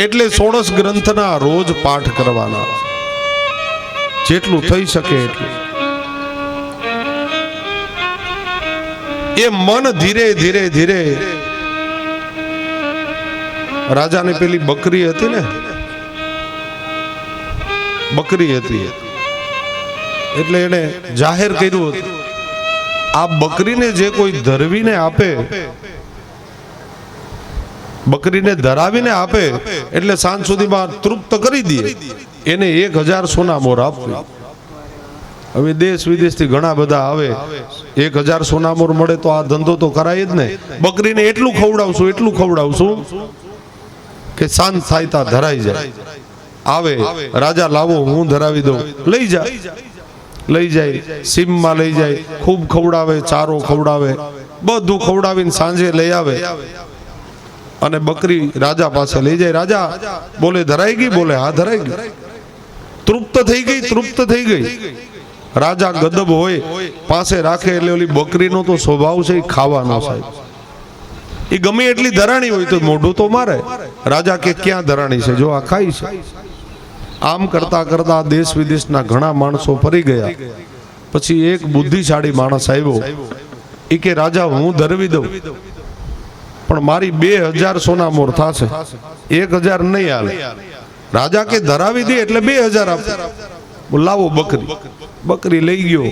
એટલે 16 ગ્રંથના રોજ પાઠ કરવાના, જેટલું થઈ શકે એટલું. એ મન ધીરે ધીરે ધીરે, રાજાની પેલી બકરી હતી ને, બકરી હતી એટલે એને જાહેર કર્યું હતું, આ બકરીને જે કોઈ ધરવીને આપે, બકરીને ધરાવીને આપે એટલે સાંજ સુધીમાં તૃપ્ત કરી દે, એને 1000 સોના મોર આપવું. હવે દેશ વિદેશથી ઘણા બધા આવે, 1000 સોના મોર મળે તો આ ધંધો તો કરાય જ ને. બકરીને એટલું ખવડાવશું કે સાંજ થાય તા ધરાઈ જાય. આવે રાજા, લાવો હું ધરાવી દઉં. લઈ જાય, સીમમાં લઈ જાય, ખૂબ ખવડાવે, ચારો ખવડાવે, બધું ખવડાવીને સાંજે લઈ આવે અને બકરી રાજા પાસે લઈ જાય. રાજા બોલે ધરાઈ ગઈ? બોલે હા ધરાઈ ગઈ. તૃપ્ત થઈ ગઈ. રાજા ગદબ હોય, પાસે રાખે એટલે ઓલી બકરીનો તો સ્વભાવ છે ખાવાનો. સાહેબ એ ગમે એટલી ધરાણી હોય તો મોઢું તો મારે. રાજા કે ક્યાં ધરાણી છે, જો આ ખાઈ છે. આમ કરતા કરતા દેશ વિદેશના ઘણા માણસો ફરી ગયા. પછી એક બુદ્ધિશાળી માણસ આવ્યો, એ કે રાજા હું ધરવી દઉં પણ મારી 2000 સોના મોર થશે, 1000 નહીં હાલે. રાજા કે ધરાવી દે એટલે 2000 આપ. લાવો બકરી લઈ ગયો,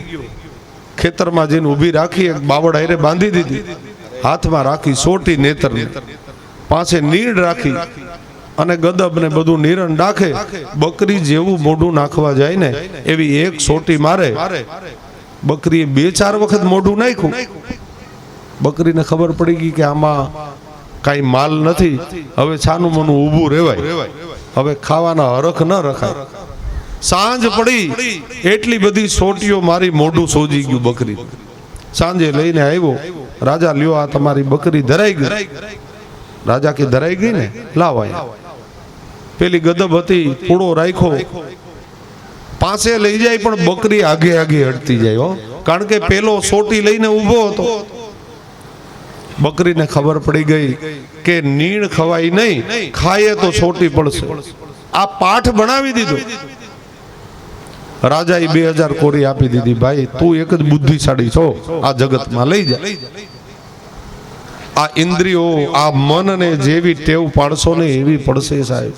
ખેતરમાં જઈને ઊભી રાખી, એક બાવળ હારે બાંધી દીધી, હાથમાં રાખી સોટી નેતર, પાસે નીણ રાખી અને ગદબ ને બધું નિરણ નાખે. બકરી જેવું મોઢું નાખવા જાય ને એવી એક સોટી મારે. બકરીએ 2-4 વખત મોઢું નાખ્યું. બકરીને ખબર પડી ગઈ કે આમાં કાંઈ માલ નથી, હવે છાનું મનું ઊભું રહેવાય, હવે ખાવાના હરખ ન રખાય. સાંજ પડી, એટલી બધી સોટીઓ મારી, મોઢું સોજી ગયું બકરી. સાંજે લઈને આવ્યો, રાજા લ્યો આ તમારી બકરી ધરાઈ ગઈ. રાજા કે ધરાઈ ગઈ ને, લાવ અહીંયા. પેલી ગદબ હતી, પૂળો રાખ્યો, પાસે લઈ જાય પણ બકરી આગે હટતી જાય. કારણ કે પેલો સોટી લઈને ઊભો હતો. બકરીને ખબર પડી ગઈ કે નીણ ખવાય નહીં, ખાય તો સોટી પડશે. આ પાઠ બનાવી દીધો. રાજાએ 2000 કોરી આપી દીધી. ભાઈ તું એક જ બુદ્ધિશાળી છો, આ જગતમાં લઈ જા. આ ઇન્દ્રિયો, આ મનને જેવી ટેવ પાડશો ને એવી પડશે સાહેબ.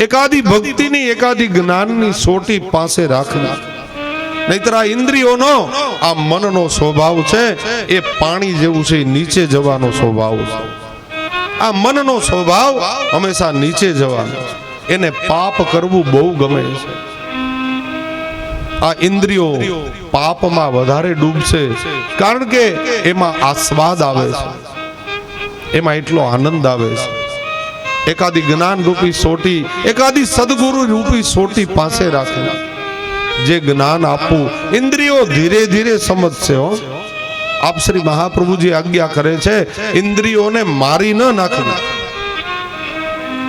એકાદી ભક્તિની, એકાદી જ્ઞાનની સોટી પાસે રાખવી. નહીતર આ ઇન્દ્રિયોનો, આ મનનો સ્વભાવ છે એ પાણી જેવું છે, નીચે જવાનો સ્વભાવ છે. આ મનનો સ્વભાવ હંમેશા નીચે જવાનો, એને પાપ કરવું બહુ ગમે છે. આ ઇન્દ્રિયો પાપમાં વધારે ડૂબશે, કારણ કે એમાં આસ્વાદ આવે છે, એમાં એટલો આનંદ આવે છે. એકાદી જ્ઞાન રૂપી સોટી, એકાદી સદગુરુ રૂપી સોટી પાસે રાખે, જે જ્ઞાન આપવું. ઇન્દ્રિયો ધીરે ધીરે સમજશે. આપ શ્રી મહાપ્રભુજી આજ્ઞા કરે છે, ઇન્દ્રિયોને મારી ન નાખવી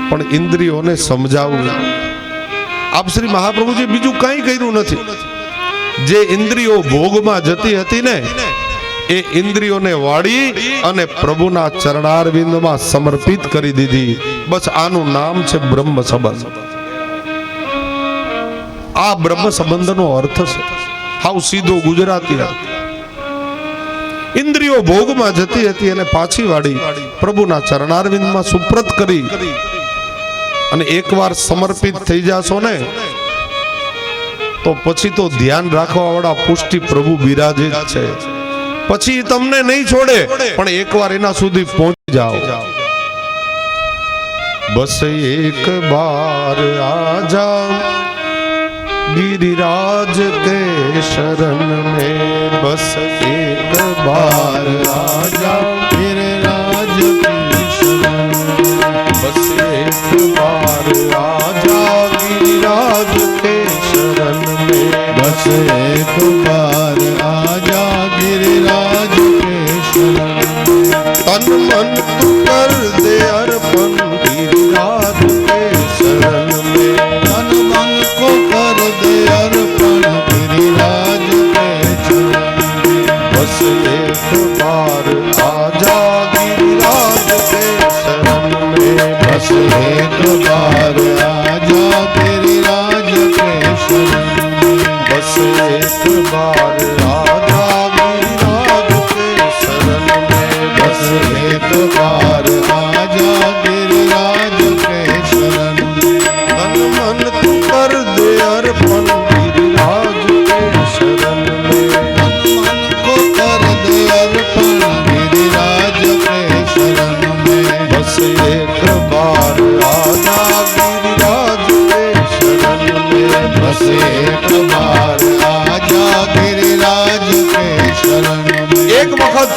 પણ ઇન્દ્રિયોને સમજાવવું. આપ શ્રી મહાપ્રભુજી બીજું કંઈ કર્યું નથી. જે ઇન્દ્રિયો ભોગમાં જતી હતી ને, એ ઇન્દ્રિયોને વાળી અને પ્રભુના ચરણારવિંદમાં સમર્પિત કરી દીધી. બસ આનું નામ છે બ્રહ્મ સંબંધ. આ બ્રહ્મ સંબંધનો અર્થ છે હાવ સીધો ગુજરાતી. ઇન્દ્રિયો ભોગમાં જતી હતી અને પાછી વાળી પ્રભુના ચરણારવિંદમાં સુપ્રત કરી. અને એકવાર સમર્પિત થઈ જાશો ને તો પછી તો ધ્યાન રાખવા વાળા પુષ્ટિ પ્રભુ બિરાજે જ છે. પછી તમને નહીં છોડે, પણ એકવાર એના સુધી પહોંચી જાઓ. બસ એક બાર આજા गिरिराज के शरण में, बस एक बार आजा गिरिराज की शरण में, बस एक बार आजा गिरिराज के शरण में, बस एक बार आजा गिरिराज के शरण में, तन मन तू कर दे अर्पण गिरिराज के शरण में, तन मन को कर दे अर्पण गिरिराज के चरण में, बस एक बार आजा गिरिराज के शरण में, बस एक बार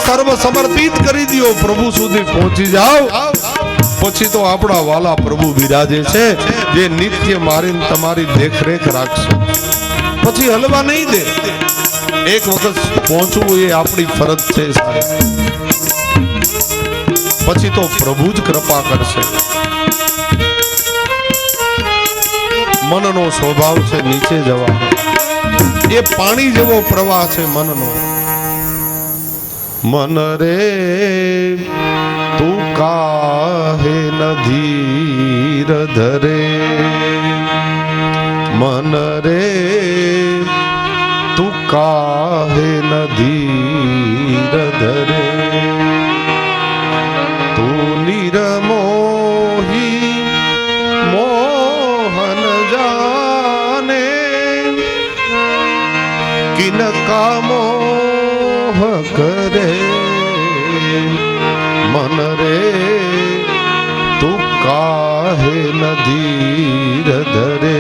સર્વ સમર્પિત કરી દો, પ્રભુ સુધી પહોંચી જાઓ, પછી તો આપણા વાલા પ્રભુ બિરાજે છે, જે નિત્ય મારીને તમારી દેખરેખ રાખશે, પછી હલવા નહીં દે. એક વખત પહોંચવું એ આપણી ફરજ છે સાહેબ, પછી તો પ્રભુ જ કૃપા કરશે. મનનો સ્વભાવ છે નીચે જવા, એ પાણી જેવો પ્રવાહ છે મનનો. મન રે તું કાહે ન ધીર ધરે, મન રે તું કાહે ન ધીર ધરે, તું નિરમોહી મોહન જાને, કિનકા મોહ કરે, મન રે તું કાહે ન ધીર ધરે,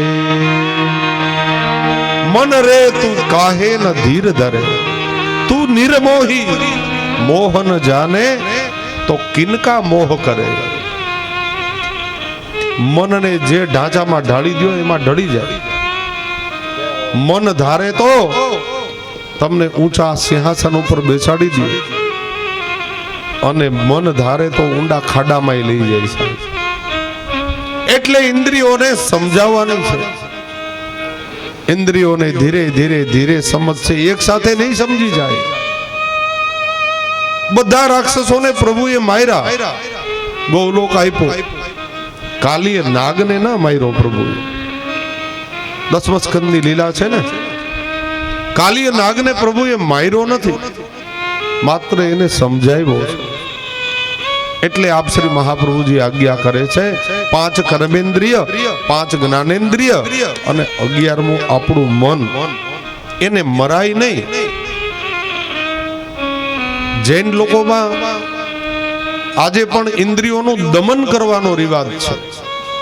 મન રે તું કાહે ન ધીર ધરે, તું નિર્મોહી મોહન જાને, તો કિનકા મોહ કરે. મનને જે ઢાંચામાં ઢાળી દો એમાં ઢળી જાય. મન ધારે તો તમને ઊંચા સિંહાસન ઉપર બેસાડી દે, અને મન ધારે તો ઊંડા ખાડામાં લઈ જાય છે. એટલે ઇન્દ્રિયોને સમજાવવાની છે. ઇન્દ્રિયોને ધીરે ધીરે ધીરે સમજશે, એક સાથે નહીં સમજી જાય. બધા રાક્ષસોને પ્રભુએ માર્યા, ગૌલોક આપ્યો. કાલીએ નાગને ના માર્યો પ્રભુએ. 10મા સ્કંદની લીલા છે ને, કાલીએ નાગને પ્રભુએ માર્યો નથી, માત્ર એને સમજાવ્યો છે. એટલે આપ શ્રી મહાપ્રભુજી આજ્ઞા કરે છે, 5 કર્મેન્દ્રિય, 5 જ્ઞાનેન્દ્રિય અને 11મું આપણું મન, એને મરાય નહીં. જૈન લોકોમાં આજે પણ ઇન્દ્રિયોનું દમન કરવાનો રિવાજ છે.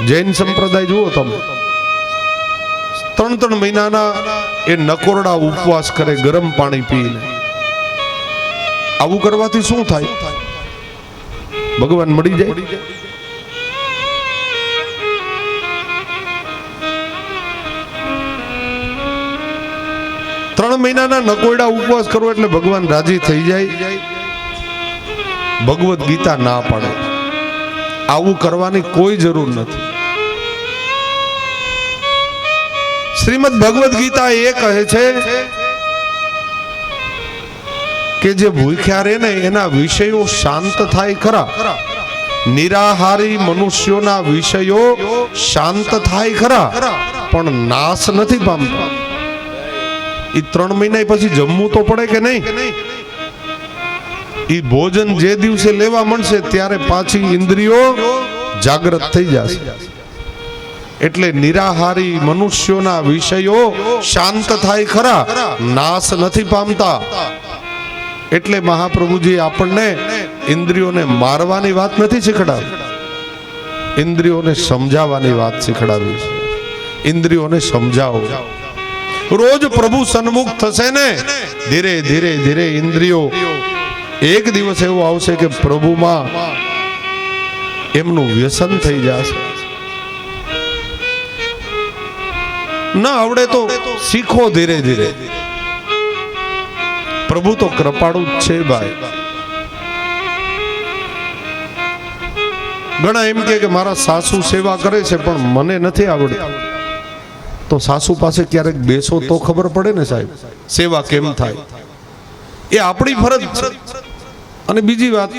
જૈન સંપ્રદાય જુઓ તમે, 3 મહિનાના એ નકોરડા ઉપવાસ કરે, ગરમ પાણી પીને. આવું કરવાથી શું થાય? ભગવાન મળી જાય? 3 મહિનાના નકોરડા ઉપવાસ કરો એટલે ભગવાન રાજી થઈ જાય? ભગવદ ગીતા ના પાડે. આવું કરવાની કોઈ જરૂર નથી. શ્રીમદ ભગવદ ગીતા એ કહે છે કે જે ભૂખ્યા રહે ને એના વિષયો શાંત થાય ખરા. નિરાહારી મનુષ્યોના વિષયો શાંત થાય ખરા, પણ નાશ નથી પામતા. એ 3 મહિના પછી જમવું તો પડે કે નહીં? એ ભોજન જે દિવસે લેવા મળશે ત્યારે પાછી ઇન્દ્રિયો જાગૃત થઈ જશે. એટલે નિરાહારી મનુષ્યોના વિષયો શાંત થાય ખરા, નાશ નથી પામતા. એટલે મહાપ્રભુજી આપણને ઇન્દ્રિયોને મારવાની વાત નથી શીખડાવી, ઇન્દ્રિયોને સમજાવવાની વાત શીખડાવી છે. ઇન્દ્રિયોને સમજાવો. રોજ પ્રભુ સન્મુખ થશે ને, ધીરે ધીરે ધીરે ઇન્દ્રિયો, એક દિવસ એવો આવશે કે પ્રભુમાં એમનું વ્યસન થઈ જશે. ના આવડે તો શીખો ધીરે ધીરે. પ્રભુ તો કૃપાળુ જ છે ભાઈ. ઘણા એમ કે મારા સાસુ સેવા કરે છે પણ મને નથી આવડતું. તો સાસુ પાસે ક્યારેક બેસો તો ખબર પડે ને સાહેબ, સેવા કેમ થાય. એ આપણી ફરજ છે. અને બીજી વાત,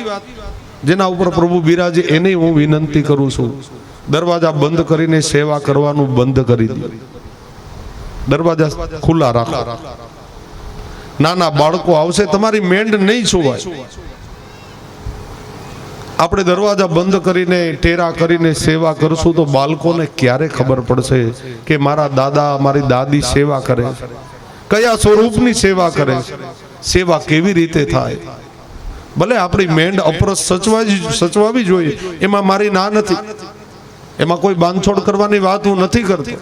જેના ઉપર પ્રભુ બિરાજે એને હું વિનંતી કરું છું, દરવાજા બંધ કરીને સેવા કરવાનું બંધ કરી દો. દરવાજા ખુલ્લા રાખો. નાના બાળકો આવશે, તમારી મેંડ નહીં સુવાય. આપણે દરવાજા બંધ કરીને ટેરા કરીને સેવા કરશું તો બાળકોને ક્યારે ખબર પડશે કે મારા દાદા મારી દાદી સેવા કરે, કયા સ્વરૂપની સેવા કરે, સેવા કેવી રીતે થાય. ભલે આપણી મેંડ અપરસ સચવાવી જોઈએ, એમાં મારી ના નથી, એમાં કોઈ બાંધછોડ કરવાની વાત હું નથી કરતો.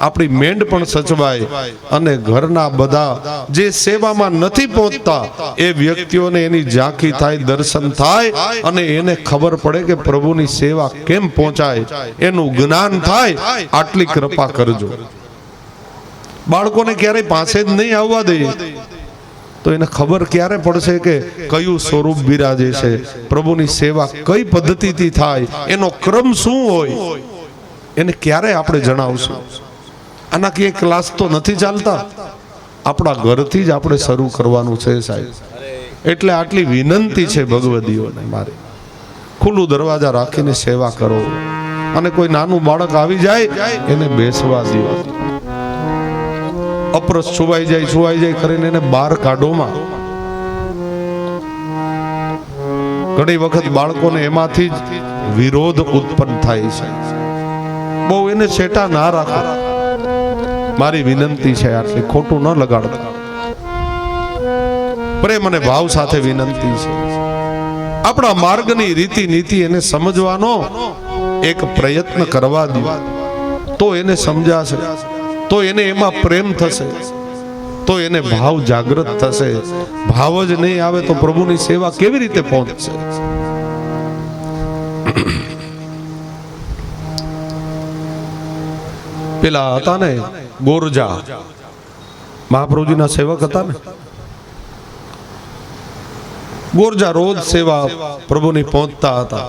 આપણી મેંડ પણ સચવાય અને ઘરના બધા જે સેવામાં નથી પહોંચતા એ વ્યક્તિઓને એની ઝાંખી થાય, દર્શન થાય અને એને ખબર પડે કે પ્રભુની સેવા કેમ પહોંચાય, એનું જ્ઞાન થાય. આટલી કૃપા કરજો. બાળકોને ક્યારેય પાસે જ નહીં આવવા દઈએ તો એને ખબર ક્યારે પડશે કે કયું સ્વરૂપ બિરાજે છે, પ્રભુની સેવા કઈ પદ્ધતિથી થાય, એનો ક્રમ શું હોય, એને ક્યારે આપણે જણાવશું. આના કે ક્લાસ તો નથી ચાલતા, આપણા ઘરથી જ આપણે શરૂ કરવાનું છે સાહેબ. એટલે આટલી વિનંતી છે ભગવદીઓને મારી, ખુલ્લું દરવાજા રાખીને સેવા કરો. અને કોઈ નાનું બાળક આવી જાય એને બેસવા દો. અપરસ છુવાઈ જાય કરીને એને બહાર કાઢોમાં. ઘણી વખત બાળકોને એમાંથી જ વિરોધ ઉત્પન્ન થાય છે. બહુ એને સેટા ના રાખો. મારી વિનંતી છે આટલી, ખોટું ન લગાડતા. પ્રેમ અને ભાવ સાથે વિનંતી છે. આપણા માર્ગની રીતિ નીતિ એને સમજવાનો એક પ્રયત્ન કરવા દો, તો એને સમજાશે, તો એને એમાં પ્રેમ થશે, તો એને ભાવ જાગૃત થશે. ભાવ જ નહીં આવે તો પ્રભુની સેવા કેવી રીતે પહોંચશે? પેલા હતા ને ગોરજા, મહાપ્રભુજીના સેવક હતા ને. ગોરજા રોજ સેવા પ્રભુની પહોંચતા હતા.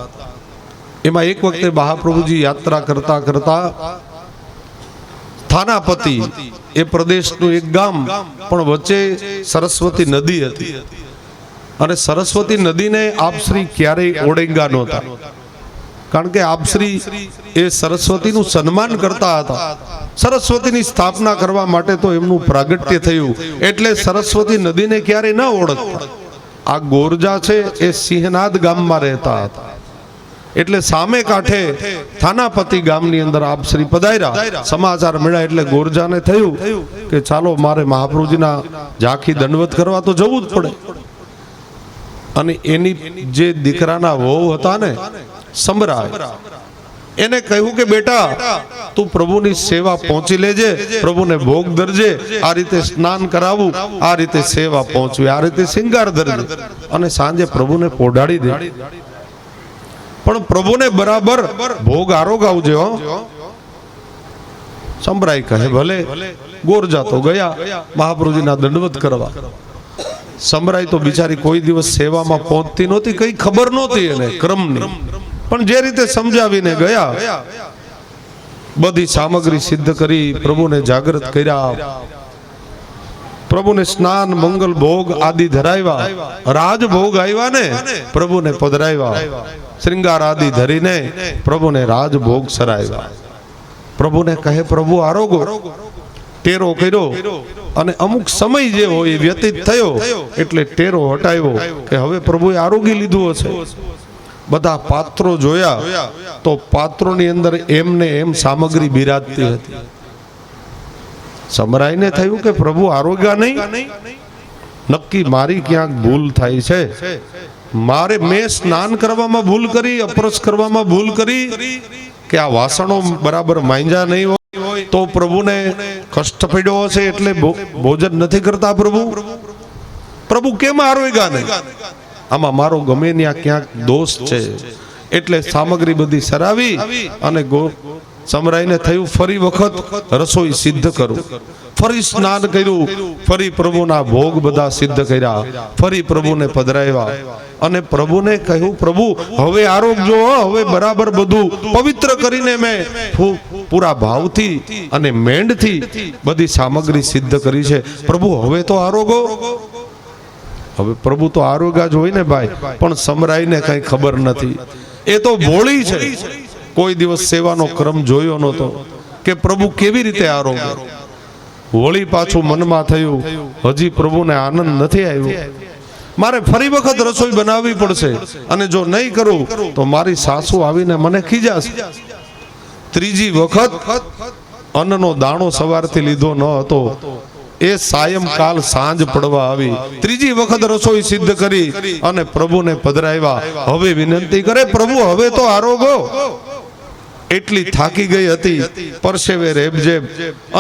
એમાં એક વખતે મહાપ્રભુજી યાત્રા કરતા કરતા થાનાપતિ એ પ્રદેશનું એક ગામ, પણ વચ્ચે સરસ્વતી નદી હતી. અને સરસ્વતી નદીને આપશ્રી ક્યારેય ઓળંગા નહોતા, કારણ કે આપશ્રી એ સરસ્વતીનું સન્માન કરતા હતા. સરસ્વતીની સ્થાપના કરવા માટે તો એમનું પ્રાગટ્ય થયું, એટલે સરસ્વતી નદીને ક્યારેય ન ઓળખતા. આ ગોરજા છે એ સિંહનાદ ગામમાં રહેતા હતા. એટલે સામે કાંઠે થાનાપતિ ગામની અંદર આપશ્રી પધાર્યા. સમાચાર મળ્યા એટલે ગોરજાને થયું કે ચાલો મારે મહાપ્રભુજીના ઝાંખી દંડવત કરવા તો જવું જ પડે. અને એની જે દીકરાના વહુ હતા ને સમરાય, એને કહ્યું કે બેટા તું પ્રભુની સેવા પહોંચી લેજે, પ્રભુને ભોગ ધરજે, આ રીતે સ્નાન કરાવું, આ રીતે સેવા પહોંચવી, આ રીતે શિંગાર ધરજે અને સાંજે પ્રભુને પોઢાડી દે. પણ પ્રભુને બરાબર ભોગ આરોગાવજે હો. સંભરાઈ કહે ભલે. ગોરજા તો ગયા મહાપ્રભુજીના દંડવત કરવા. સંભરાઈ તો બિચારી કોઈ દિવસ સેવામાં પહોંચતી નહોતી, કઈ ખબર નહોતી એને ક્રમની, પણ જે રીતે સમજાવીને ગયા, બધી સામગ્રી સિદ્ધ કરી, પ્રભુને જાગૃત કર્યા, પ્રભુને સ્નાન મંગલ ભોગ આદિ ધરાવ્યા, રાજભોગ આવ્યા ને પ્રભુને પધરાવ્યા, શ્રૃંગાર આદિ ધરીને પ્રભુને રાજભોગ સરાવ્યા. પ્રભુને કહે પ્રભુ આરોગો. ટેરો કર્યો અને અમુક સમય જે હોય એ વ્યતીત થયો એટલે ટેરો હટાવ્યો કે હવે પ્રભુએ આરોગી લીધું હશે. બધા પાત્રો જોયા તો પાત્રોની અંદર એમને એમ સામગ્રી બિરાજતી હતી. સમરાઈને થયું કે પ્રભુ આરોગ્યા નહીં, નક્કી મારી ક્યાંક ભૂલ થાય છે. મેં સ્નાન કરવામાં ભૂલ કરી, અપરસ કરવામાં ભૂલ કરી, કે આ વાસણો બરાબર માંજ્યા નહીં હોય તો પ્રભુને કષ્ટ પડ્યો હશે એટલે ભોજન નથી કરતા પ્રભુ કેમ આરોગ્યા નહીં? આમાં મારો ગમે ત્યાં ક્યાંક દોષ છે. એટલે સામગ્રી બધી સરાવી અને સમરાઈને થયું ફરી વખત રસોઈ સિદ્ધ કરું. ફરી સ્નાન કર્યું, ફરી પ્રભુના ભોગ બધા સિદ્ધ કર્યા, ફરી પ્રભુને પધરાવ્યા અને પ્રભુને કહ્યું પ્રભુ હવે આરોગજો, હવે બરાબર બધું પવિત્ર કરીને મેં પૂરા ભાવથી અને મેંડથી બધી સામગ્રી સિદ્ધ કરી છે, પ્રભુ હવે તો આરોગો. હવે પ્રભુ તો આરોગ્યા જ હોય ને ભાઈ, પણ સમરાઈને કઈ ખબર નથી. એ તો ભોળી છે, કોઈ દિવસ સેવાનો ક્રમ જોયો નહોતો કે પ્રભુ કેવી રીતે આરોગ્ય. વળી પાછું મનમાં થયું હજી પ્રભુને આનંદ નથી આવ્યો, મારે ફરી વખત રસોઈ બનાવવી પડશે, અને જો નહીં કરું તો મારી સાસુ આવીને મને ખીજાશે. ત્રીજી વખત અન્નનો દાણો સવારથી લીધો ન હતો, એ સાયંકાલ સાંજ પડવા આવી, ત્રીજી વખત રસોઈ સિદ્ધ કરી અને પ્રભુને પધરાવ્યા. હવે વિનંતી કરે પ્રભુ હવે તો આરોગો. એટલી થાકી ગઈ હતી, પરસેવે રેબજેબ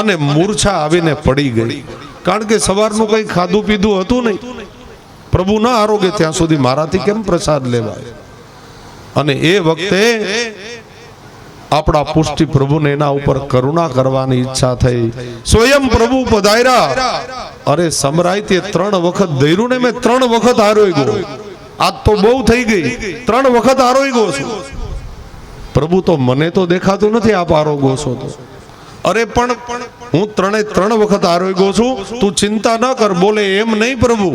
અને મૂર્છા આવીને પડી ગઈ. કારણ કે સવારનું કંઈ ખાધું પીધું હતું નહીં. પ્રભુ ના આરોગે ત્યાં સુધી મારાથી કેમ પ્રસાદ લેવાય? અને એ વખતે આપણા પુષ્ટિ પ્રભુને એના ઉપર કરુણા કરવાની ઈચ્છા થઈ. સ્વયં પ્રભુ પધાર્યા. અરે સમરાય તે 3 વખત દૈરું ને મેં 3 વખત આરોગ્યો. આજ તો બહુ થઈ ગઈ, 3 વખત આરોગ્યો છું. પ્રભુ તો મને તો દેખાતું નથી આપ આરોગો છો તો. અરે પણ હું 3 વખત આરોગ્યો છું, તું ચિંતા ન કર. બોલે એમ નહીં પ્રભુ,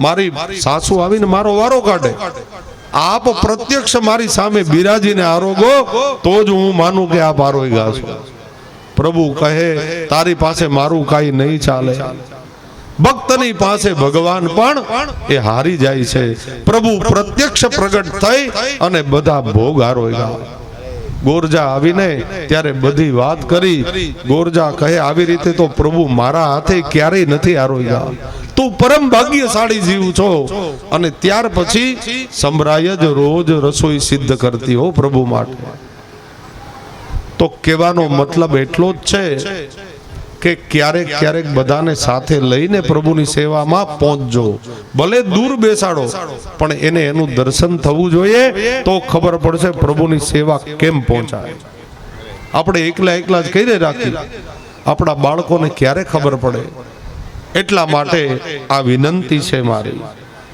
મારી સાસુ આવીને મારો વારો કાઢે. આપ પ્રત્યક્ષ મારી સામે બિરાજીને આરોગો તો જ હું માનું કે આપ આરોગ્યા છો. પ્રભુ કહે તારી પાસે મારું કાંઈ નહીં ચાલે. ભક્તની પાસે ભગવાન પણ એ હારી જાય છે. પ્રભુ પ્રત્યક્ષ પ્રગટ થઈ અને બધા ભોગ આરોગ્યા. ગોરજા આવીને ત્યારે બધી વાત કરી. ગોરજા કહે આવી રીતે તો પ્રભુ મારા હાથે ક્યારેય નથી આરોગ્યા. તું પરમ ભાગ્યશાળી જીવ છો. અને ત્યાર પછી સમરાય જ રોજ રસોઈ સિદ્ધ કરતી હો પ્રભુ માટે. તો કહેવાનો મતલબ એટલો જ છે કે ક્યારેક ક્યારેક બધાને સાથે લઈને પ્રભુની સેવામાં પહોંચજો. ભલે દૂર બેસાડો પણ એને એનું દર્શન થવું જોઈએ, તો ખબર પડશે પ્રભુની સેવા કેમ પહોંચાય. આપણે એકલા જ કઈ રાખી, આપણા બાળકોને ક્યારે ખબર પડે. એટલા માટે આ વિનંતી છે મારી.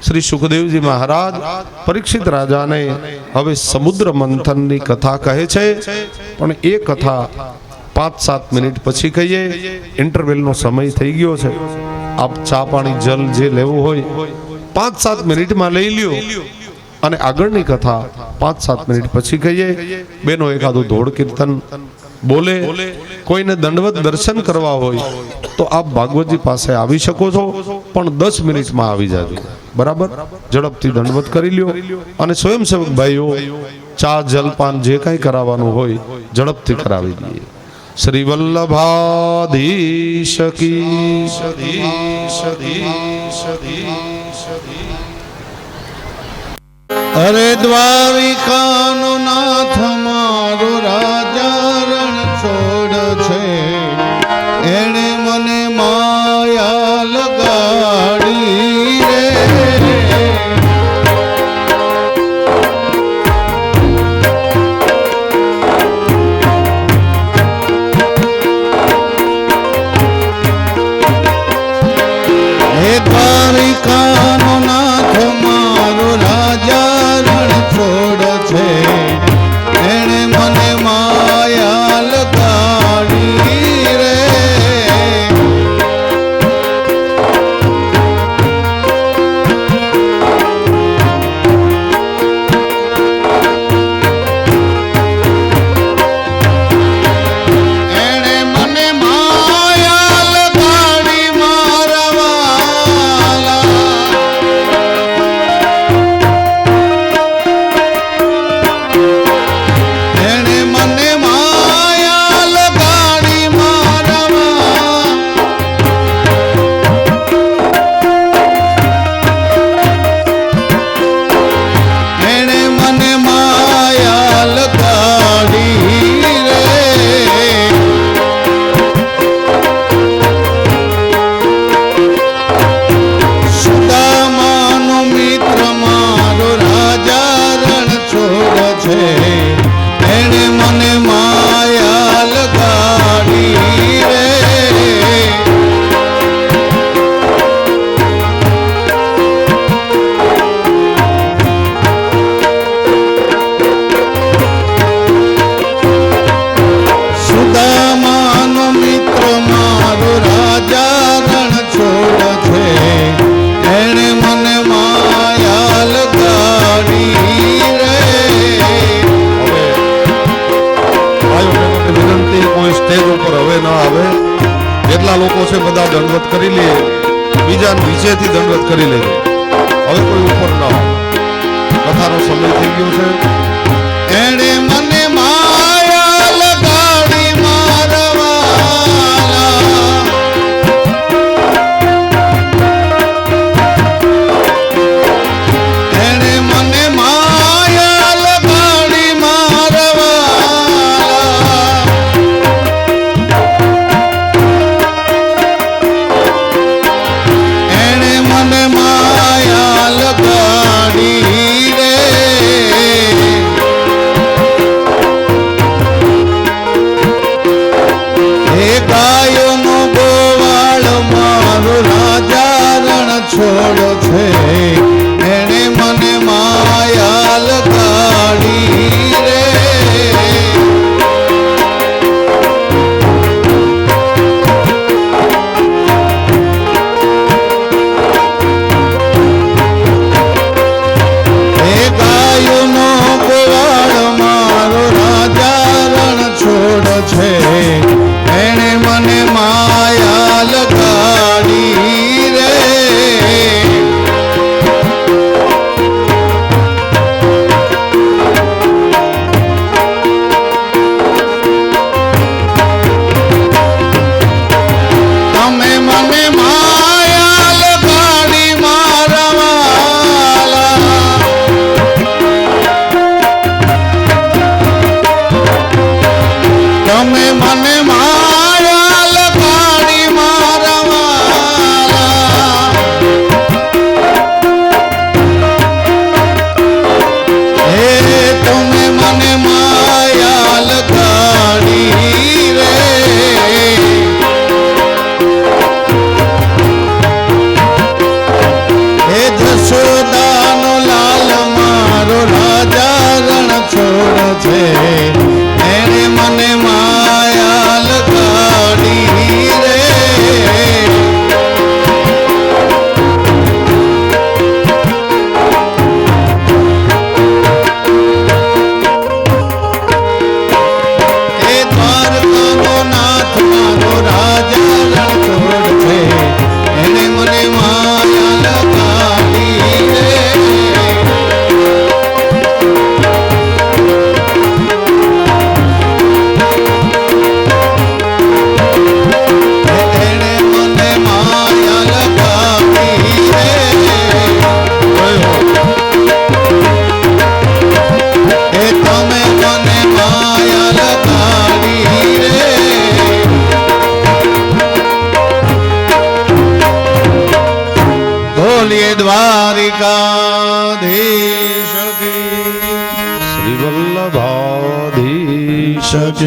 શ્રી સુખદેવજી મહારાજ પરીક્ષિત રાજાને હવે સમુદ્ર મંથનની કથા કહે છે, પણ એ કથા 5-7 મિનિટ પછી કહીએ. ઇન્ટરવેલનો સમય થઈ ગયો છે. આપ ચા પાણી જલ જે લેવું હોય 5-7 મિનિટમાં લઈ લ્યો, અને આગળની કથા 5-7 મિનિટ પછી કહીએ. બેનો એકાદું ધોળ કીર્તન બોલે. કોઈને દંડવત દર્શન કરવા હોય તો આપ ભાગવતજી પાસે આવી શકો છો, પણ 10 મિનિટમાં આવી જાજો. બરાબર, ઝડપથી દંડવત કરી લ્યો. અને સ્વયંસેવક ભાઈઓ ચા જલપાન જે કાંઈ કરાવવાનું હોય ઝડપથી કરાવી દઈએ. શ્રી વલ્લભાધીશ કી. અરે દ્વારિકાનો નાથ મારો રાજા રણ છોડ છે, એણે મને માયા લગાડી રે. દ્વારિકાનો નાથ મારો રાજા રણ છોડ છે, એણે મને માયા લગાડી રે. એણે મને માયા લગાડી મારવા. એણે મને માયા લગાડી મારવા. એણે મને માયા લગાડી રે. સુદામાનો મિત્ર મારો રાજા રણ છોડ છે, એણે મને માયા લગાડી રે. સુદામાનો મિત્ર મારો રાજા રણ છોડ છે, એણે મને માયા લગાડી રે. વિનંતી, કોઈ સ્ટેજ ઉપર હવે ન આવે. જેટલા લોકો છે બધા દંડવત કરી લે, બીજા નીચેથી દંડવત કરી લેજો. હવે કોઈ ઉપર ન આવે. કથાનો સમય થઈ ગયો છે. એણે મને માયા લગાડી મારવા. એણે મને માયા લગાડી મારવા.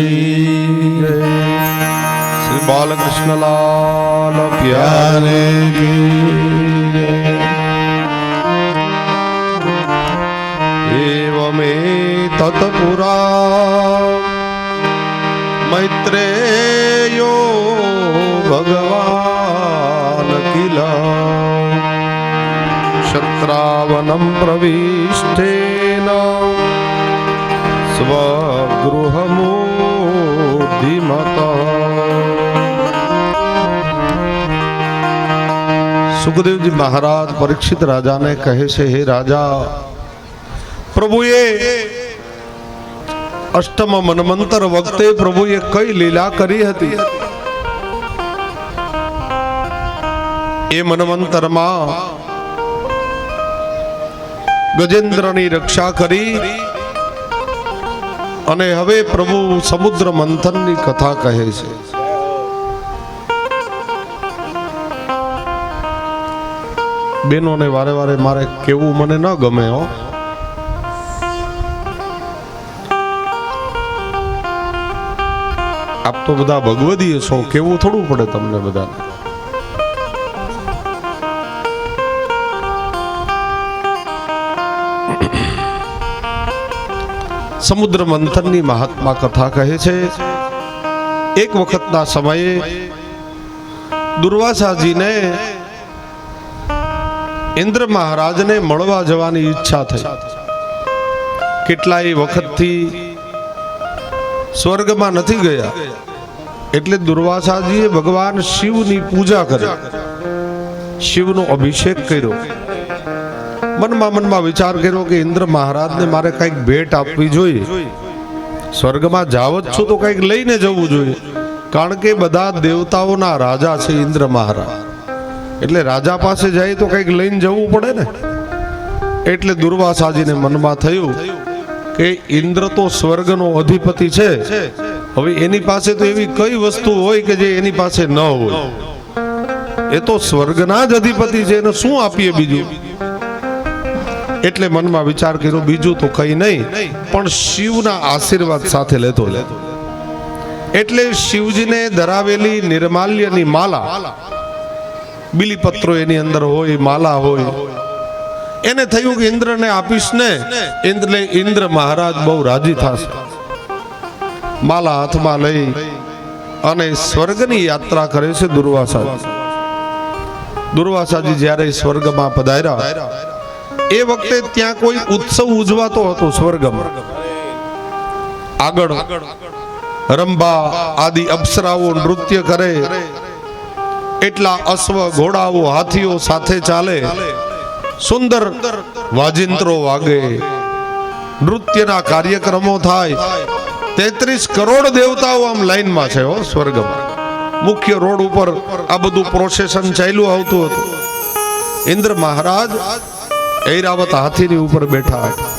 કી જય. શ્રી બાલકૃષ્ણલાલ પ્યારે કી જય. એવમે તત્પુરા મૈત્રેયો ભગવાન કિલ ક્ષત્રાવનમ પ્રવિષ્ટેન સ્વગૃહમૂઢિમત. સુખદેવજી મહારાજ પરીક્ષિત રાજાને કહે છે, હે રાજા, પ્રભુએ અષ્ટમ મન્વંતર વખતે પ્રભુએ કઈ લીલા કરી હતી? એ મન્વંતરમાં ગજેન્દ્રની રક્ષા કરી અને હવે પ્રભુ સમુદ્ર મંથનની કથા કહે છે. બેનોને વારે વારે મારે કેવું મને ન ગમે હો. આપ તો બધા ભગવદીય છો, કેવું થોડું પડે તમને બધાને. સમુદ્ર મંથનની મહાત્મા કથા કહે છે, એક વખતના સમયે દુર્વાસાજીને ઇન્દ્ર મહારાજને મળવા જવાની ઈચ્છા થઈ. કેટલાય વખતથી સ્વર્ગમાં નથી ગયા, એટલે દુર્વાસાજીએ ભગવાન શિવની પૂજા કરી, શિવનો અભિષેક કર્યો. મનમાં વિચાર કર્યો કે ઇન્દ્ર મહારાજને મારે કંઈક ભેટ આપવી જોઈએ. સ્વર્ગમાં જાવ જ છું તો કંઈક લઈને જવું જોઈએ, કારણ કે બધા દેવતાઓના રાજા છે ઇન્દ્ર મહારાજ, એટલે રાજા પાસે જાય તો કંઈક લઈને જવું પડે ને. એટલે દુર્વાસાજીને મનમાં થયું કે ઇન્દ્ર તો સ્વર્ગનો અધિપતિ છે, હવે એની પાસે તો એવી કઈ વસ્તુ હોય કે જે એની પાસે ન હોય? એ તો સ્વર્ગના જ અધિપતિ છે, એને શું આપીએ બીજું? એટલે મનમાં વિચાર કર્યો, બીજું તો કઈ નહીં પણ શિવના આશીર્વાદ સાથે લેતો. એટલે શિવજીને ધરાવેલી નિર્માલ્યની માલા, બીલીપત્રો એની અંદર હોય, માલા હોય, એને થયું કે ઇન્દ્રને આપીશ ને, એટલે ઇન્દ્ર મહારાજ બહુ રાજી થશે. માલા હાથમાં લઈ અને સ્વર્ગની યાત્રા કરે છે દુર્વાસાજી. દુર્વાસાજી જ્યારે સ્વર્ગમાં પધાર્યા, એ વખતે ત્યાં કોઈ ઉત્સવ ઉજવાતો હતો સ્વર્ગમાં. આગળ રંભા આદિ અપ્સરાઓ નૃત્ય કરે, એટલા અશ્વ ઘોડાઓ હાથીઓ સાથે ચાલે, સુંદર વાજિંત્રો વાગે, નૃત્યના કાર્યક્રમો થાય. 33 કરોડ દેવતાઓ આમ લાઈનમાં છે સ્વર્ગમાં. મુખ્ય રોડ ઉપર આ બધું પ્રોસેશન ચાલ્યું આવતું હતું. ઇન્દ્ર મહારાજ ઐરાવત હાથીની ઉપર બેઠા હતા,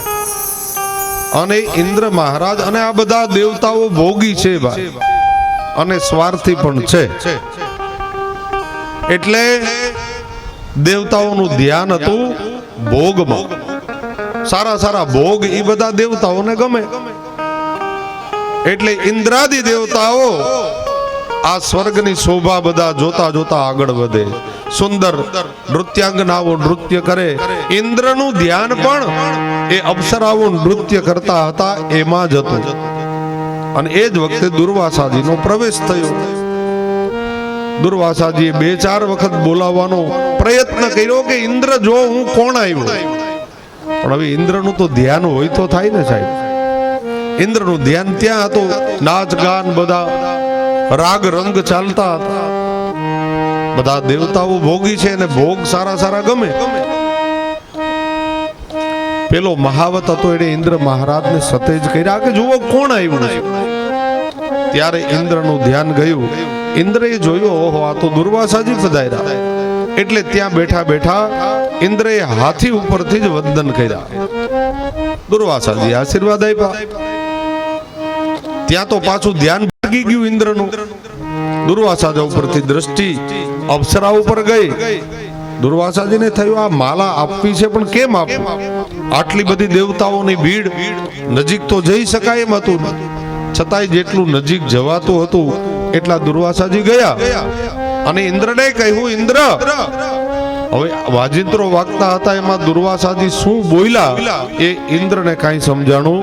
અને ઇન્દ્ર મહારાજ અને આ બધા દેવતાઓ ભોગી છે ભાઈ, અને સ્વાર્થી પણ છે. એટલે દેવતાઓનું ધ્યાન હતું ભોગમાં. સારા સારા ભોગ એ બધા દેવતાઓને ગમે, એટલે ઇન્દ્રાદિ દેવતાઓ આ સ્વર્ગની શોભા બધા જોતા જોતા આગળ વધે. સુંદર નૃત્યાંગનાઓ નૃત્ય કરે. ઇન્દ્રનું ધ્યાન પણ એ અપ્સરાઓ નૃત્ય કરતા હતા એમાં જ હતું. અને એ જ વખતે દુર્વાસાજીનો પ્રવેશ થયો. દુર્વાસાજીએ 2-4 વખત બોલાવવાનો પ્રયત્ન કર્યો કે ઇન્દ્ર જો, હું કોણ આવ્યો. પણ હવે ઇન્દ્રનું તો ધ્યાન હોય તો થાય ને સાહેબ. ઇન્દ્રનું ધ્યાન ત્યાં હતું, નાચ ગાન બધા રાગ રંગ ચાલતા હતા. બધા દેવતાઓ ભોગી છે અને ભોગ સારા સારા ગમે. પેલો મહાવત હતો, એને ઇન્દ્ર મહારાજને સતેજ કર્યા કે જુઓ કોણ આવ્યું છે. ત્યારે ઇન્દ્રનું ધ્યાન ગયું. ઇન્દ્રએ જોયું, ઓહો આ તો દુર્વાસાજી પધાર્યા. એટલે ત્યાં બેઠા બેઠા ઇન્દ્રએ હાથી ઉપરથી જ વંદન કર્યા. દુર્વાસાજી આશીર્વાદ આપ્યા. ત્યાં તો પાછું ધ્યાન ભાગી ગયું ઇન્દ્રનું. દુર્વાસાજી ઉપરથી દ્રષ્ટિ અપ્સરા ઉપર ગઈ. દુર્વાસાજીને થયું આ માલા આપવી છે, પણ કેમ આપવું? આટલી બધી દેવતાઓની ભીડ, નજીક તો જઈ શકાય એમ હતું. છતાંય જેટલું નજીક જવાતું હતું એટલા દુર્વાસાજી ગયા અને ઇન્દ્રને કહ્યું, ઇન્દ્ર, હવે વાજિંત્રો વાગતા હતા એમાં દુર્વાસાજી શું બોલ્યા એ ઇન્દ્રને કાંઈ સમજાણું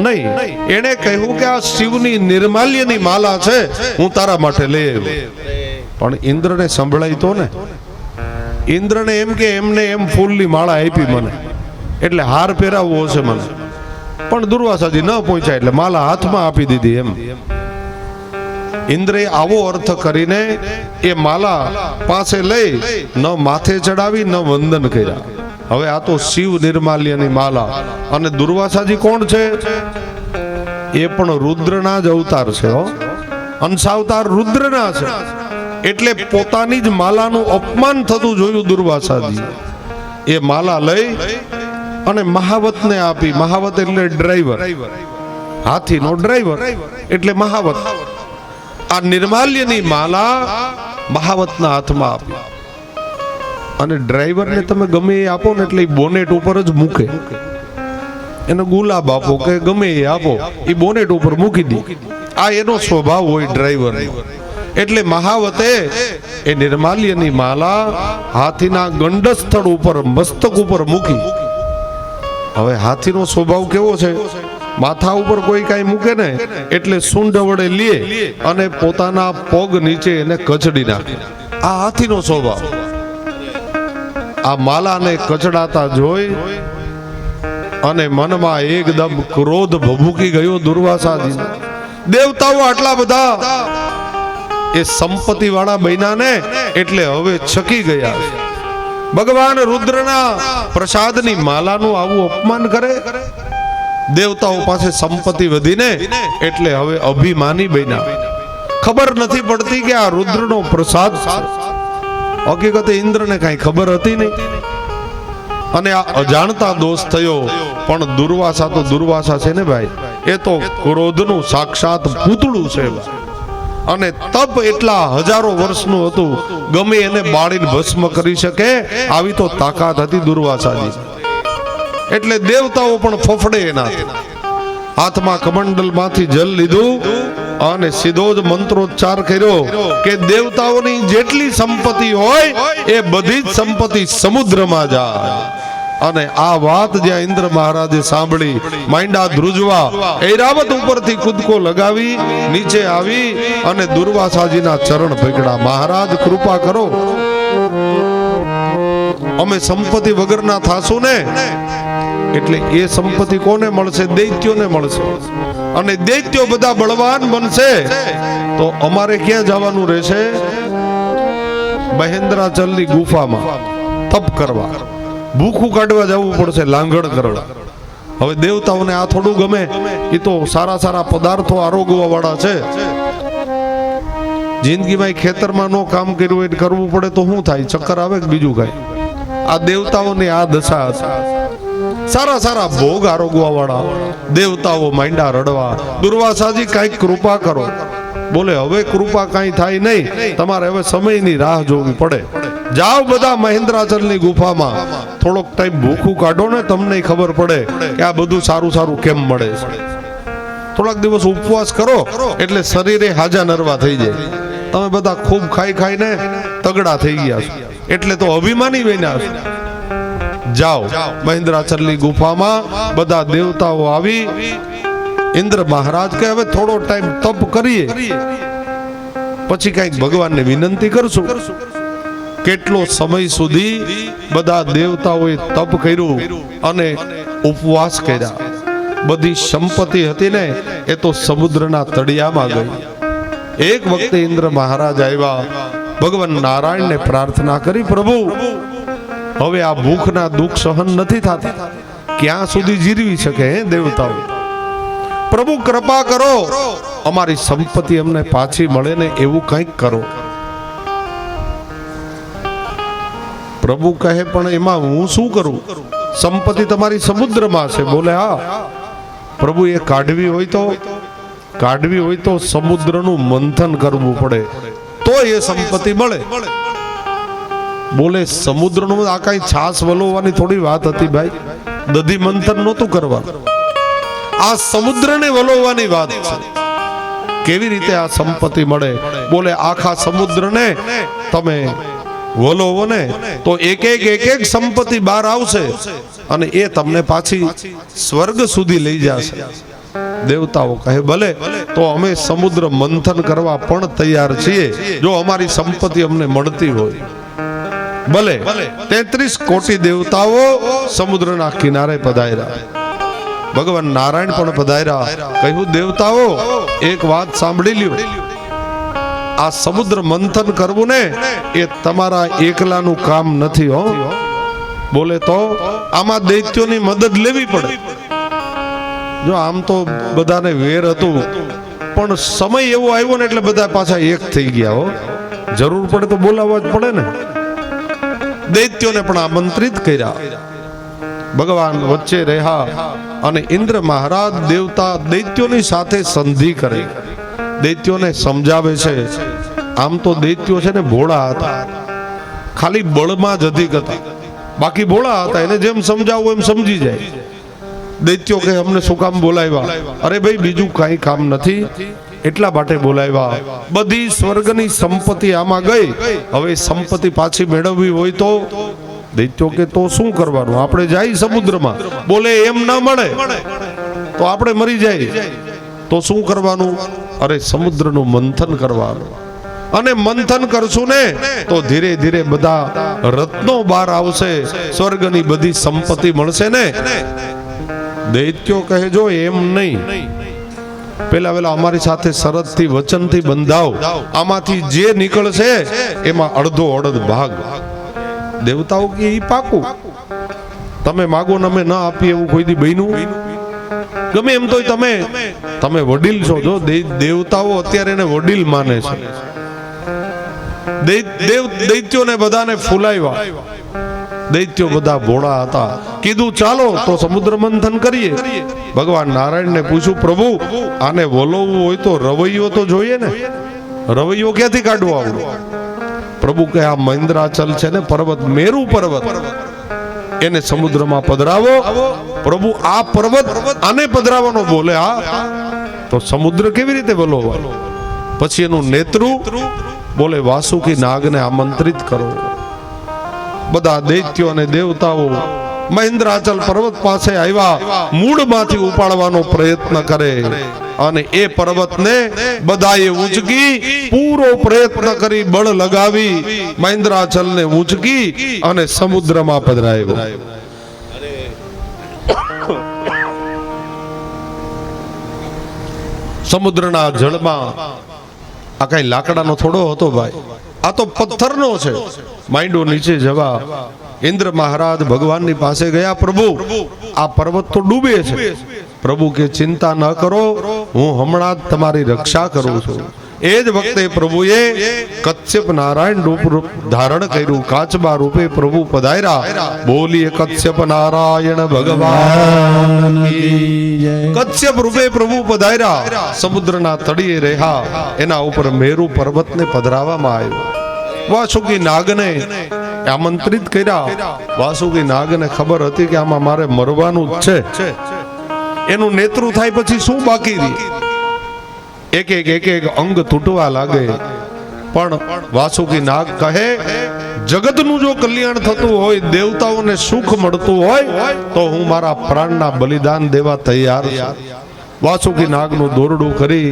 નહીં. એણે કહ્યું કે આ શિવની નિર્માલ્યની માલા છે, હું તારા માટે લઈ આવ્યો. પણ ઇન્દ્રને સંભળાય તો ને, ઇન્દ્રને એમ કે એમને એમ ફૂલની માળા આપી મને એટલે હાર પહેરાવવો હશે મને. પણ દુર્વાસાજી ન પહોંચ્યા એટલે માલા હાથમાં આપી દીધી. એમ ઇન્દ્રે આવો અર્થ કરીને એ માલા પાસે લઈ ન માથે ચડાવી ન વંદન કર્યા. હવે આ તો શિવ નિર્માલ્યની માલા. અને દુર્વાસાજી કોણ છે? એ પણ રુદ્રના જ અવતાર છે. અંશાવતાર રુદ્રના છે. એટલે પોતાની જ માલાનું અપમાન થતું જોયું દુર્વાસાજી. એ માલા લઈ અને મહાવતને આપી. મહાવત એટલે ડ્રાઈવર, હાથીનો ડ્રાઈવર એટલે મહાવત. આ નિર્માલ્યની માલા મહાવતના હાથમાં આપી. અને ડ્રાઈવરને તમે ગમે એ આપો ને એટલે એ બોનેટ ઉપર જ મૂકે. એને ગુલાબ આપો કે ગમે એ આપો, એ બોનેટ ઉપર મૂકી દે. આ એનો સ્વભાવ હોય ડ્રાઈવર. એટલે મહાવતે એ નિર્માલ્યની માલા હાથીના ગંડસ્થળ ઉપર, મસ્તક ઉપર મૂકી. હવે હાથીનો સ્વભાવ કેવો છે? માથા ઉપર કોઈ કાંઈ મૂકે ને એટલે સૂંઢ વડે લે અને પોતાના પગ નીચે એને કચડી નાખે. આ હાથીનો સ્વભાવ. આ માલાને કચડાતા જોઈ અને મનમાં એકદમ ક્રોધ ભભૂકી ગયો દુર્વાસાજી. દેવતાઓ આટલા બધા એ સંપત્તિ વાળા બન્યા ને એટલે હવે છકી ગયા. ભગવાન રુદ્રના પ્રસાદની માલાનું આવું અપમાન કરે. દેવતાઓ પાસે સંપત્તિ વધીને એટલે હવે અભિમાની બન્યા. ખબર નથી પડતી કે આ રુદ્રનો પ્રસાદ છે. હકીકતે ઇન્દ્રને કાંઈ ખબર હતી નહીં અને આ અજાણતા દોષ થયો. પણ દુર્વાસા તો દુર્વાસા છે ને ભાઈ, એ તો ક્રોધનું સાક્ષાત પૂતળું છે. અને તપ એટલા હજારો વર્ષનું હતું, ગમે એને બાળીને ભસ્મ કરી શકે આવી તો તાકાત હતી દુર્વાસાજી. એટલે દેવતાઓ પણ ફફડે એના. હાથમાં કમંડલમાંથી જલ લીધું અને સીધો જ મંત્રોચ્ચાર કર્યો કે દેવતાઓની જેટલી સંપત્તિ હોય એ બધી જ સંપત્તિ સમુદ્રમાં જાય. અને આ વાત જ્યાં ઇન્દ્ર મહારાજે સાંભળી, માંડા ધ્રુજવા, ઐરાવત ઉપરથી કૂદકો લગાવી નીચે આવી અને દુર્વાસાજીના ચરણ પકડ્યા. મહારાજ કૃપા કરો, અમે સંપત્તિ વગરના થાશું ને. એટલે એ સંપત્તિ કોને મળશે? દૈત્યોને મળશે. અને દૈત્યો બધા બળવાન બનશે તો અમારે ક્યાં જવાનું રહેશે? મહેન્દ્રાચલની ગુફામાં તપ કરવા, ભૂખું કાઢવા જવું પડશે, લાંઘણ કરવા. હવે દેવતાઓને આ થોડું ગમે, એ તો સારા સારા પદાર્થો આરોગવા વાળા છે. જિંદગીમાં ખેતરમાં નો કામ કર્યું હોય કરવું પડે તો શું થાય? ચક્કર આવે કે બીજું કાંઈ? આ દેવતાઓની આ દશા છે. સારા સારા ભોગ આરોગવા વાળા દેવતાઓ માંડ્યા રડવા. દુર્વાસાજી કાંઈક કૃપા કરો. બોલે હવે કૃપા કાંઈ થાય નહીં, તમારે હવે સમયની રાહ જોવી પડે. જાઓ બધા મહેન્દ્રાચલની ગુફામાં થોડોક ટાઈમ ભૂખું કાઢો ને, તમને ખબર પડે કે આ બધું સારું સારું કેમ મળે છે. થોડાક દિવસ ઉપવાસ કરો એટલે શરીરે હાજા નરવા થઈ જાય. તમે બધા ખૂબ ખાઈ ખાઈને તગડા થઈ ગયા છો એટલે તો અભિમાની બન્યા છો. જાઓ મહેન્દ્રાચલની ગુફામાં બધા દેવતાઓ આવી. ઇન્દ્ર મહારાજ કે હવે થોડો ટાઈમ તપ કરીએ, પછી કઈક ભગવાનને વિનંતી કરશું. કેટલો સમય સુધી બધા દેવતાઓએ તપ કર્યું અને ઉપવાસ કર્યા. બધી સંપત્તિ હતી ને એ તો સમુદ્રના તળિયામાં ગઈ. એક વખતે ઇન્દ્ર મહારાજ આવ્યા, ભગવાન નારાયણને પ્રાર્થના કરી, પ્રભુ હવે આ ભૂખના દુઃખ સહન નથી થતા, ક્યાં સુધી જીરવી શકે દેવતાઓ? પ્રભુ કૃપા કરો, અમારી સંપત્તિ અમને પાછી મળે ને એવું કંઈક કરો. પ્રભુ કહે પણ એમાં હું શું કરું? સંપત્તિ તમારી સમુદ્રમાં છે. બોલે હા. પ્રભુ એ કાઢવી હોય તો સમુદ્રનું મંથન કરવું પડે તો એ સંપત્તિ મળે. બોલે સમુદ્રનું આ કઈ છાસ વલોવાની થોડી વાત હતી ભાઈ, દધી મંથન નહોતું કરવાનું, આ સમુદ્રને વલોવાની વાત છે. કેવી રીતે આ સંપત્તિ મળે? બોલે આખા સમુદ્રને તમે વલોવો ને તો એક એક સંપત્તિ બહાર આવશે અને એ તમને પાછી સ્વર્ગ સુધી લઈ જશે. દેવતાઓ કહે ભલે, તો અમે સમુદ્ર મંથન કરવા પણ તૈયાર છીએ જો અમારી સંપત્તિ અમને મળતી હોય. ભલે 33 કોટી દેવતાઓ સમુદ્રના કિનારે પધાર્યા. ભગવાન નારાયણ પણ પધાર્યા. કહ્યું દેવતાઓ એક વાત સાંભળી લ્યો, આ સમુદ્ર મંથન કરવું ને એ તમારા એકલાનું કામ નથી હો. બોલે તો આમાં દૈત્યોની મદદ લેવી પડે. જો આમ તો બધાને વેર હતું, પણ સમય એવો આવ્યો ને એટલે બધા પાછા એક થઈ ગયા હો. જરૂર પડે તો બોલાવવા જ પડે ને. દૈત્યોને પણ આમંત્રિત કર્યા. ભગવાન વચ્ચે રહ્યા અને ઇન્દ્ર મહારાજ દેવતા દૈત્યોની સાથે સંધિ કરે. દૈત્યોને સમજાવે છે. આમ તો દૈત્યો છે ને ભોળા હતા, ખાલી બળમાં જ અધિક હતા, બાકી ભોળા હતા. એને જેમ સમજાવવું એમ સમજી જાય. દૈત્યો કે અમને શું કામ બોલાવ્યા? અરે ભાઈ બીજું કાંઈ કામ નથી, એટલા માટે બોલાવ્યા. બધી સ્વર્ગની સંપત્તિ આમાં ગઈ, હવે સંપત્તિ પાછી મેળવવી હોય તો દૈત્યો કે તો શું કરવાનું? આપણે જાય સમુદ્રમાં. બોલે એમ ના મળે તો આપણે મરી જાય, તો શું કરવાનું? અરે સમુદ્રનું મંથન કરવાનું. અને મંથન કરશું ને તો ધીરે ધીરે બધા રત્નો બહાર આવશે, સ્વર્ગની બધી સંપત્તિ મળશે ને. દૈત્યો કહે જો એમ નહીં, પેલા અમારી સાથે શરતથી વચનથી બંધાવ, આમાંથી જે નીકળશે એમાં અડધો અડધ ભાગ. દેવતાઓ કે ઈ પાકું, તમે માગો ને અમે ન આપીએ એવું કોઈ દી બન્યું? ગમે એમ તો તમે વડીલ છો. જો દેવતાઓ અત્યારે એને વડીલ માને છે. દૈત્યોને બધાને ફૂલાવ્યા. દૈત્યો બધા ભોળા હતા. કીધું ચાલો તો સમુદ્ર મંથન કરીએ. ભગવાન નારાયણને પૂછ્યું પ્રભુ આને વલોવવું હોય તો રવૈયો તો જોઈએ ને, રવૈયો ક્યાંથી કાઢવો આવડે? પ્રભુ કહે આ મહેન્દ્રાચલ છે ને પર્વત, મેરુ પર્વત, એને સમુદ્રમાં પધરાવો. પ્રભુ આ પર્વત આને પધરાવવાનો. બોલે હા, તો સમુદ્ર કેવી રીતે વલોવાય? પછી એનું નેત્રુ. બોલે વાસુકી નાગને આમંત્રિત કરો. બધા દૈત્યો અને દેવતાઓ મહેન્દ્રાચલ પર્વત પાસે આવ્યા, મૂળમાંથી ઉપાડવાનો પ્રયત્ન કરે અને એ પર્વતને બધાએ ઊંચકી, પૂરો પ્રયત્ન કરી બળ લગાવી મહેન્દ્રાચલને ઊંચકી અને સમુદ્રમાં પધરાવ્યો. સમુદ્રના જળમાં આ કઈ લાકડાનો થોડો હતો ભાઈ, આ તો પથ્થરનો છે. માંડો નીચે જવા ઇન્દ્ર મહારાજ ભગવાનની પાસે ગયા. પ્રભુ આ પર્વત તો ડૂબે છે. પ્રભુ કે ચિંતા ન કરો, હું હમણાં જ તમારી રક્ષા કરું છું. એ જ વખતે પ્રભુએ કચ્છપ નારાયણ રૂપ ધારણ કર્યું. કાચબા રૂપે પ્રભુ પધાર્યા. બોલીએ કચ્છપ નારાયણ ભગવાન. કચ્છપ રૂપે પ્રભુ પધાર્યા. સમુદ્રના તળિયે રહ્યા. એના ઉપર મેરુ પર્વતને પધરાવવામાં આવ્યો. વાસુકી નાગને આમંત્રિત કર્યા. વાસુકી નાગને ખબર હતી કે આમાં મારે મરવાનું જ છે. એનું નેતૃત્વ થાય પછી શું બાકી રહે? એક એક અંગ તૂટવા લાગે. પણ વાસુકી નાગ કહે જગતનું જો કલ્યાણ થતું હોય, દેવતાઓને સુખ મળતું હોય તો હું મારા પ્રાણના બલિદાન દેવા તૈયાર છું. વાસુકી નાગનું દોરડું કરી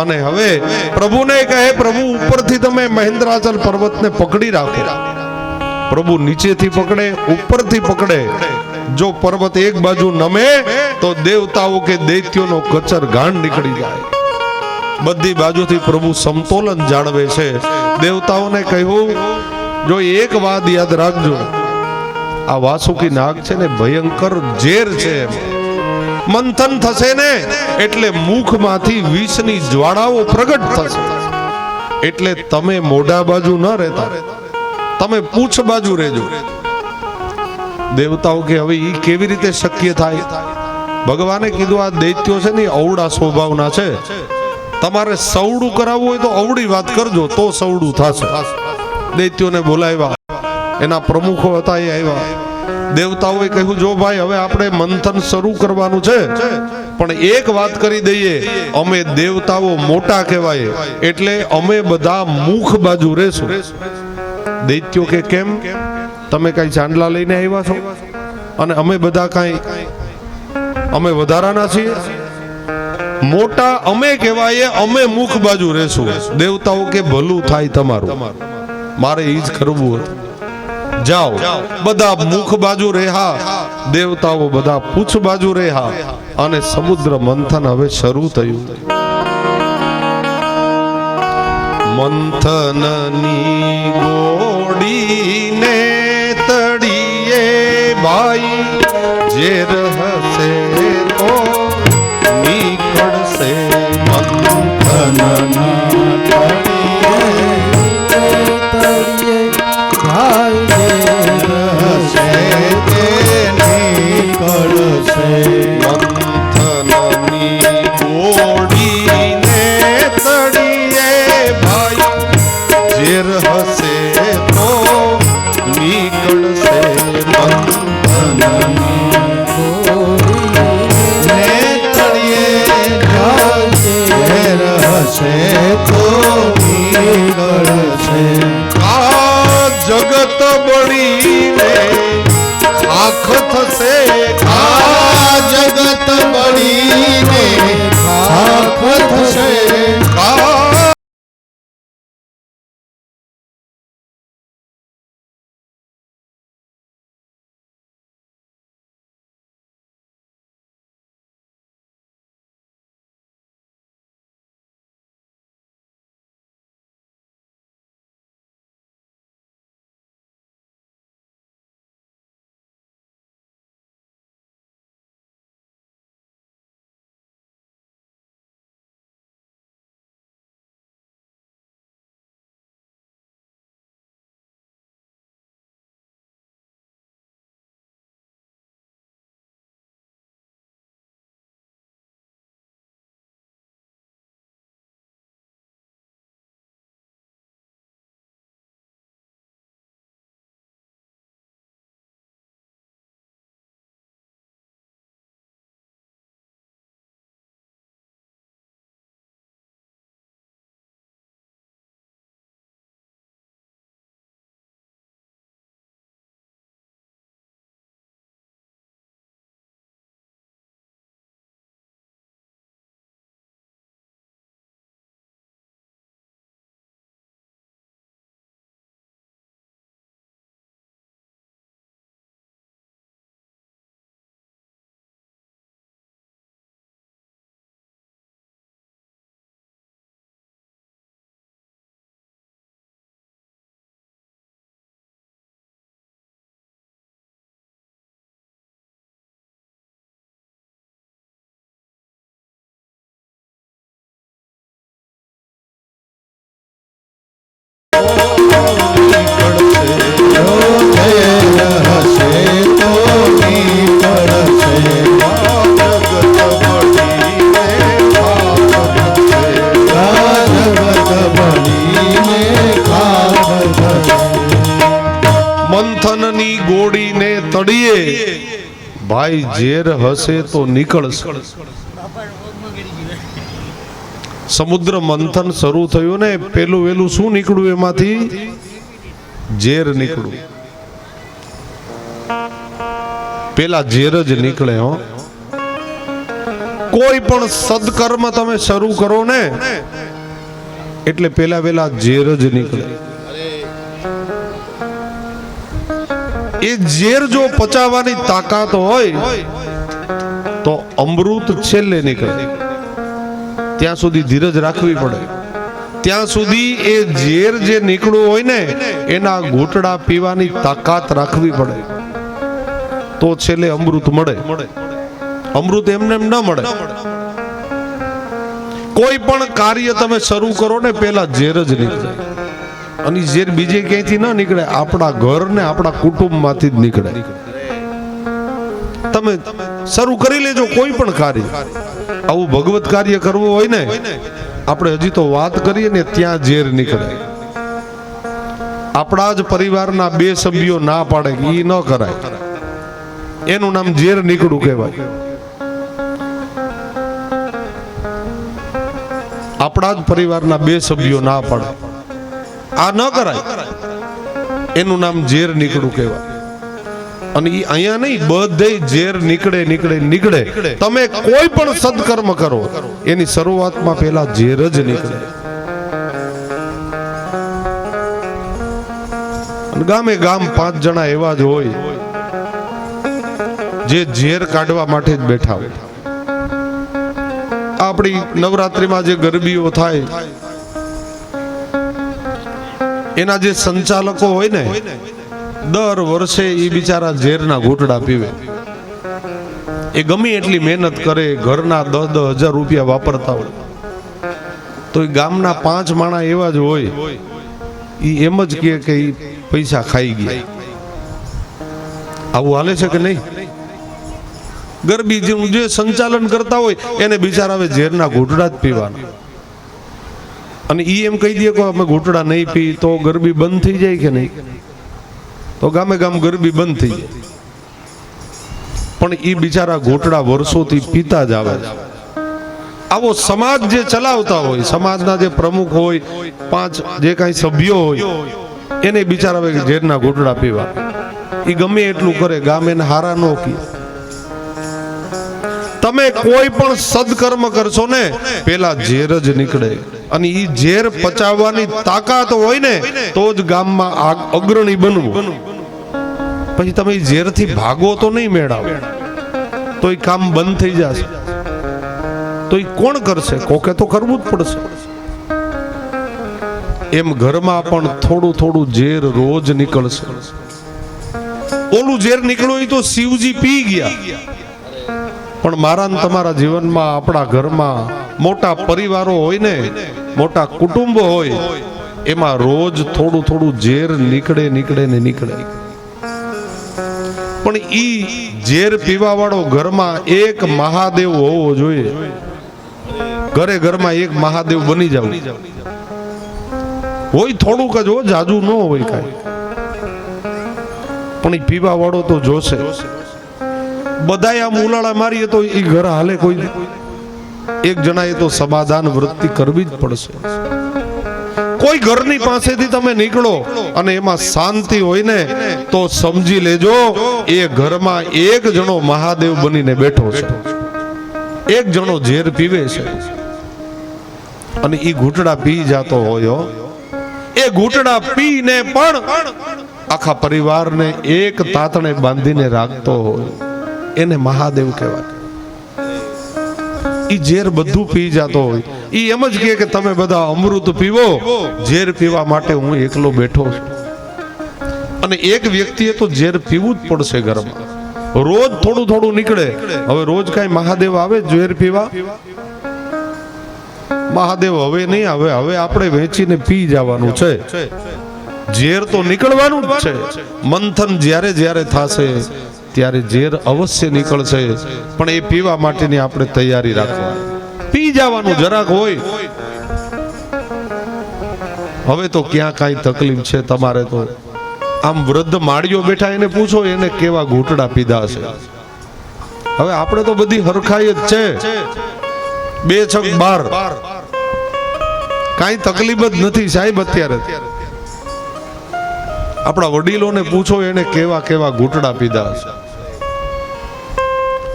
અને હવે પ્રભુને કહે પ્રભુ ઉપરથી તમે મહેન્દ્રાચલ પર્વતને પકડી રાખો. પ્રભુ નીચેથી પકડે, ઉપરથી પકડે. જો પર્વત એક બાજુ નમે તો દેવતાઓ કે દૈત્યોનો કચર ગાંડ નીકળી જાય. બધી બાજુથી પ્રભુ સમતોલન જાળવે છે. દેવતાઓને કહ્યું જો એક વાત યાદ રાખજો, આ વાસુકી નાગ છે ને ભયંકર ઝેર છે. મંથન થશે ને એટલે મુખમાંથી વિષની જ્વાળાઓ પ્રગટ થશે. એટલે તમે મોઢા બાજુ ન રહેતા, તમે પૂંછ બાજુ રહેજો. દેવતાઓ કે હવે ઈ કેવી રીતે શક્ય થાય? ભગવાને કીધું આ દૈત્યો છે ને અવળા સ્વભાવના છે. તમારે સવડું કરાવવું હોય તો અવળી વાત કરજો તો સવડું થશે. દૈત્યોને બોલાવ્યા. એના પ્રમુખો હતા એ આવ્યા. દેવતાઓએ કહ્યું જો ભાઈ હવે આપણે મંથન શરૂ કરવાનું છે, પણ એક વાત કરી દઈએ, અમે દેવતાઓ મોટા કહેવાય એટલે અમે બધા મુખ બાજુ રહેશું. દૈત્યો કે કેમ, તમે કઈ ચાંદલા લઈને આવ્યા છો અને અમે બધા કઈ અમે વધારાના છીએ? મોટા અમે કહેવાય, અમે મુખ બાજુ રહેશું. દેવતાઓ કે ભલું થાય તમારું, મારે ઈ જ કરવું હતું. જાઓ, બધા મુખ બાજુ રહ્યા, દેવતાઓ બધા પૂછ બાજુ રહ્યા અને સમુદ્ર મંથન હવે શરૂ થયું. મંથનની ગોડીને તળિયે ભાઈ જે રહશે તો નીકળશે. મંથનના જગત બળીને ખાખ થશે, આ જગત બળીને ખાખ થશે. મંથનની ગોળીને તળિયે ભાઈ ઝેર હશે તો નીકળશે. સમુદ્ર મંથન શરૂ થયું ને પેલું વેલું શું નીકળ્યું? એમાંથી ઝેર નીકળ્યું. પેલા ઝેર જ નીકળે. હો, કોઈ પણ સદકર્મ તમે શરૂ કરો ને એટલે પેલા વેલા ઝેર જ નીકળે. એ ઝેર જો પચાવવાની તાકાત હોય તો અમૃત છેલ્લે નીકળે. ત્યાં સુધી ધીરજ રાખવી પડે. ત્યાં સુધી એ ઝેર જે નીકળ્યું હોય ને એના ઘૂંટડા પીવાની તાકાત રાખવી પડે તો છેલ્લે અમૃત મળે. અમૃત એમને એમ ન મળે. કોઈ પણ કાર્ય તમે શરૂ કરો ને પેલા ઝેર જ નીકળે. અને ઝેર બીજે ક્યાંયથી ન નીકળે, આપણા ઘર ને આપણા કુટુંબમાંથી જ નીકળે. તમે શરૂ કરી લેજો કોઈ પણ કાર્ય. આવું ભગવત કાર્ય કરવું હોય ને, આપણે હજી તો વાત કરીએ ને ત્યાં ઝેર નીકળે. આપણા જ પરિવારના બે સભ્યો ના પાડે કે ઈ ન કરાય, એનું નામ ઝેર નીકળું કહેવાય. આપણા જ પરિવારના 2 સભ્યો ના પડે આ ન કરાય, એનું નામ ઝેર નીકળું કહેવાય. અને ઈ અહીંયા નહીં, બધે ઝેર નીકળે. તમે કોઈ પણ સદકર્મ કરો એની શરૂઆતમાં પહેલા ઝેર જ નીકળે. અને ગામે ગામ 5 જણા એવા જ હોય જે ઝેર કાઢવા માટે જ બેઠા હોય. આપણી નવરાત્રીમાં જે ગરબીઓ થાય એના જે સંચાલકો હોય ને, દર વર્ષે એ બિચારા ઝેરના ઘૂંટડા પીવે. એ ગમે એટલી મહેનત કરે, ઘરના 10,000 રૂપિયા વાપરતા હોય, તો એ ગામના 5 માણા એવા જ હોય, એ એમ જ કહે કે એ પૈસા ખાઈ ગયા. આવું હાલે છે કે નહીં? ગરબી જે સંચાલન કરતા હોય એને બિચારા હવે ઝેરના ઘૂંટડા જ પીવાના. અને ઈ એમ કહી દે કે અમે ઘૂંટડા નહીં પી તો ગરબી બંધ થઈ જાય કે નહીં? તો ગામે ગામ ગરબી બંધ થઈ જાય. પણ ઈ બિચારા ઘૂંટડા વર્ષોથી પીતા જ આવે છે. આવો સમાજ જે ચલાવતા હોય, સમાજના જે પ્રમુખ હોય, 5 જે કાંઈ સભ્યો હોય, એને બિચારા હવે ઝેરના ઘૂંટડા પીવા. ઈ ગમે એટલું કરે, ગામ એને હારા ન કી. તમે કોઈ પણ સદકર્મ કરશો ને પેલા ઝેર જ નીકળે. અને ઈ ઝેર પચાવવાની તાકાત હોય ને તો જ ગામમાં અગ્રણી બનવું. પછી તમે ઝેરથી ભાગો તો નહીં મેળાવો, તો એ કામ બંધ થઈ જશે. તો એ કોણ કરશે? કોકે તો કરવું જ પડશે. એમ ઘરમાં પણ થોડું થોડું ઝેર રોજ નીકળશે. ઓલું ઝેર નીકળ્યું તો શિવજી પી ગયા. પણ મારા ને તમારા જીવનમાં, આપણા ઘરમાં મોટા પરિવારો હોય ને, મોટા કુટુંબો હોય, એમાં રોજ થોડું થોડું ઝેર નીકળે. પણ ઈ ઝેર પીવા વાળો ઘરમાં એક મહાદેવ હોવો જોઈએ. ઘરમાં એક મહાદેવ બની જાવ હોય. થોડુંક જ હોય, જાજુ ન હોય કાંઈ. પણ ઈ પીવા વાળો તો જોશે. બધાય આમ ઉલાળા મારીએ તો એ ઘર હાલે કોઈ? એક જણાએ તો સમાધાન વૃત્તિ કરવી જ પડશે. કોઈ ઘરની પાસેથી તમે નીકળો અને એમાં શાંતિ હોય ને તો સમજી લેજો એ ઘરમાં એક જણો મહાદેવ બનીને બેઠો છે. એક જણો ઝેર પીવે છે અને એ ઘૂંટડા પી જાતો હોય. એ ઘૂંટડા પીને પણ આખા પરિવારને એક તાતણે બાંધીને રાખતો હોય, એને મહાદેવ કહેવાય. ઈ ઝેર બધું પી જાતો હોય. ઈ એમ જ કહે કે તમે બધા અમૃત પીવો, ઝેર પીવા માટે હું એકલો બેઠો છું. અને એક વ્યક્તિએ તો ઝેર પીવું જ પડશે ઘરમાં. રોજ થોડું થોડું નીકળે. હવે રોજ કઈ મહાદેવ આવે ઝેર પીવા? મહાદેવ હવે નહીં આવે. હવે આપણે વેચીને પી જવાનું છે. ઝેર તો નીકળવાનું જ છે. મંથન જ્યારે જ્યારે થશે ત્યારે ઝેર અવશ્ય નીકળશે. પણ એ પીવા માટેની આપણે તૈયારી રાખવા. પી જવાનું જરાક હોય. હવે તો ક્યાં કાંઈ તકલીફ છે તમારે? તો આમ વૃદ્ધ માળીઓ બેઠા, એને પૂછો એને કેવા ઘૂંટડા પીધા છે. હવે આપણે તો બધી હરખાઈ જ છે. 2 છક 12 કાંઈ તકલીફ જ નથી સાહેબ. અત્યારે આપણા વડીલોને પૂછો એને કેવા કેવા ઘૂંટડા પીધા છે.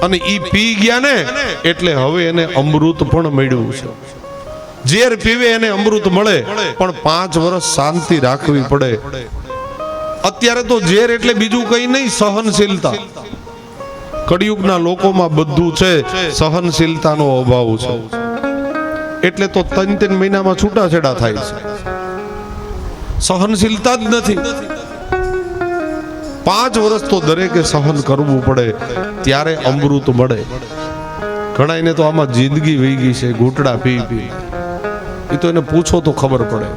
અને ઈ પી ગયા ને એટલે હવે એને અમૃત પણ મળ્યું છે. ઝેર પીવે એને અમૃત મળે, પણ 5 વર્ષ શાંતિ રાખવી પડે. અત્યારે તો ઝેર એટલે બીજું કઈ નહીં, સહનશીલતા. કળિયુગના લોકોમાં બધું છે, સહનશીલતાનો અભાવ છે. એટલે તો 3 મહિનામાં છૂટાછેડા થાય છે. સહનશીલતા જ નથી. 5 વર્ષ તો દરેકે સહન કરવું પડે, ત્યારે અમૃત મળે. ઘણાને તો આમાં જિંદગી વહી ગઈ છે ઘૂંટડા પી પી. એ તો એને પૂછો તો ખબર પડે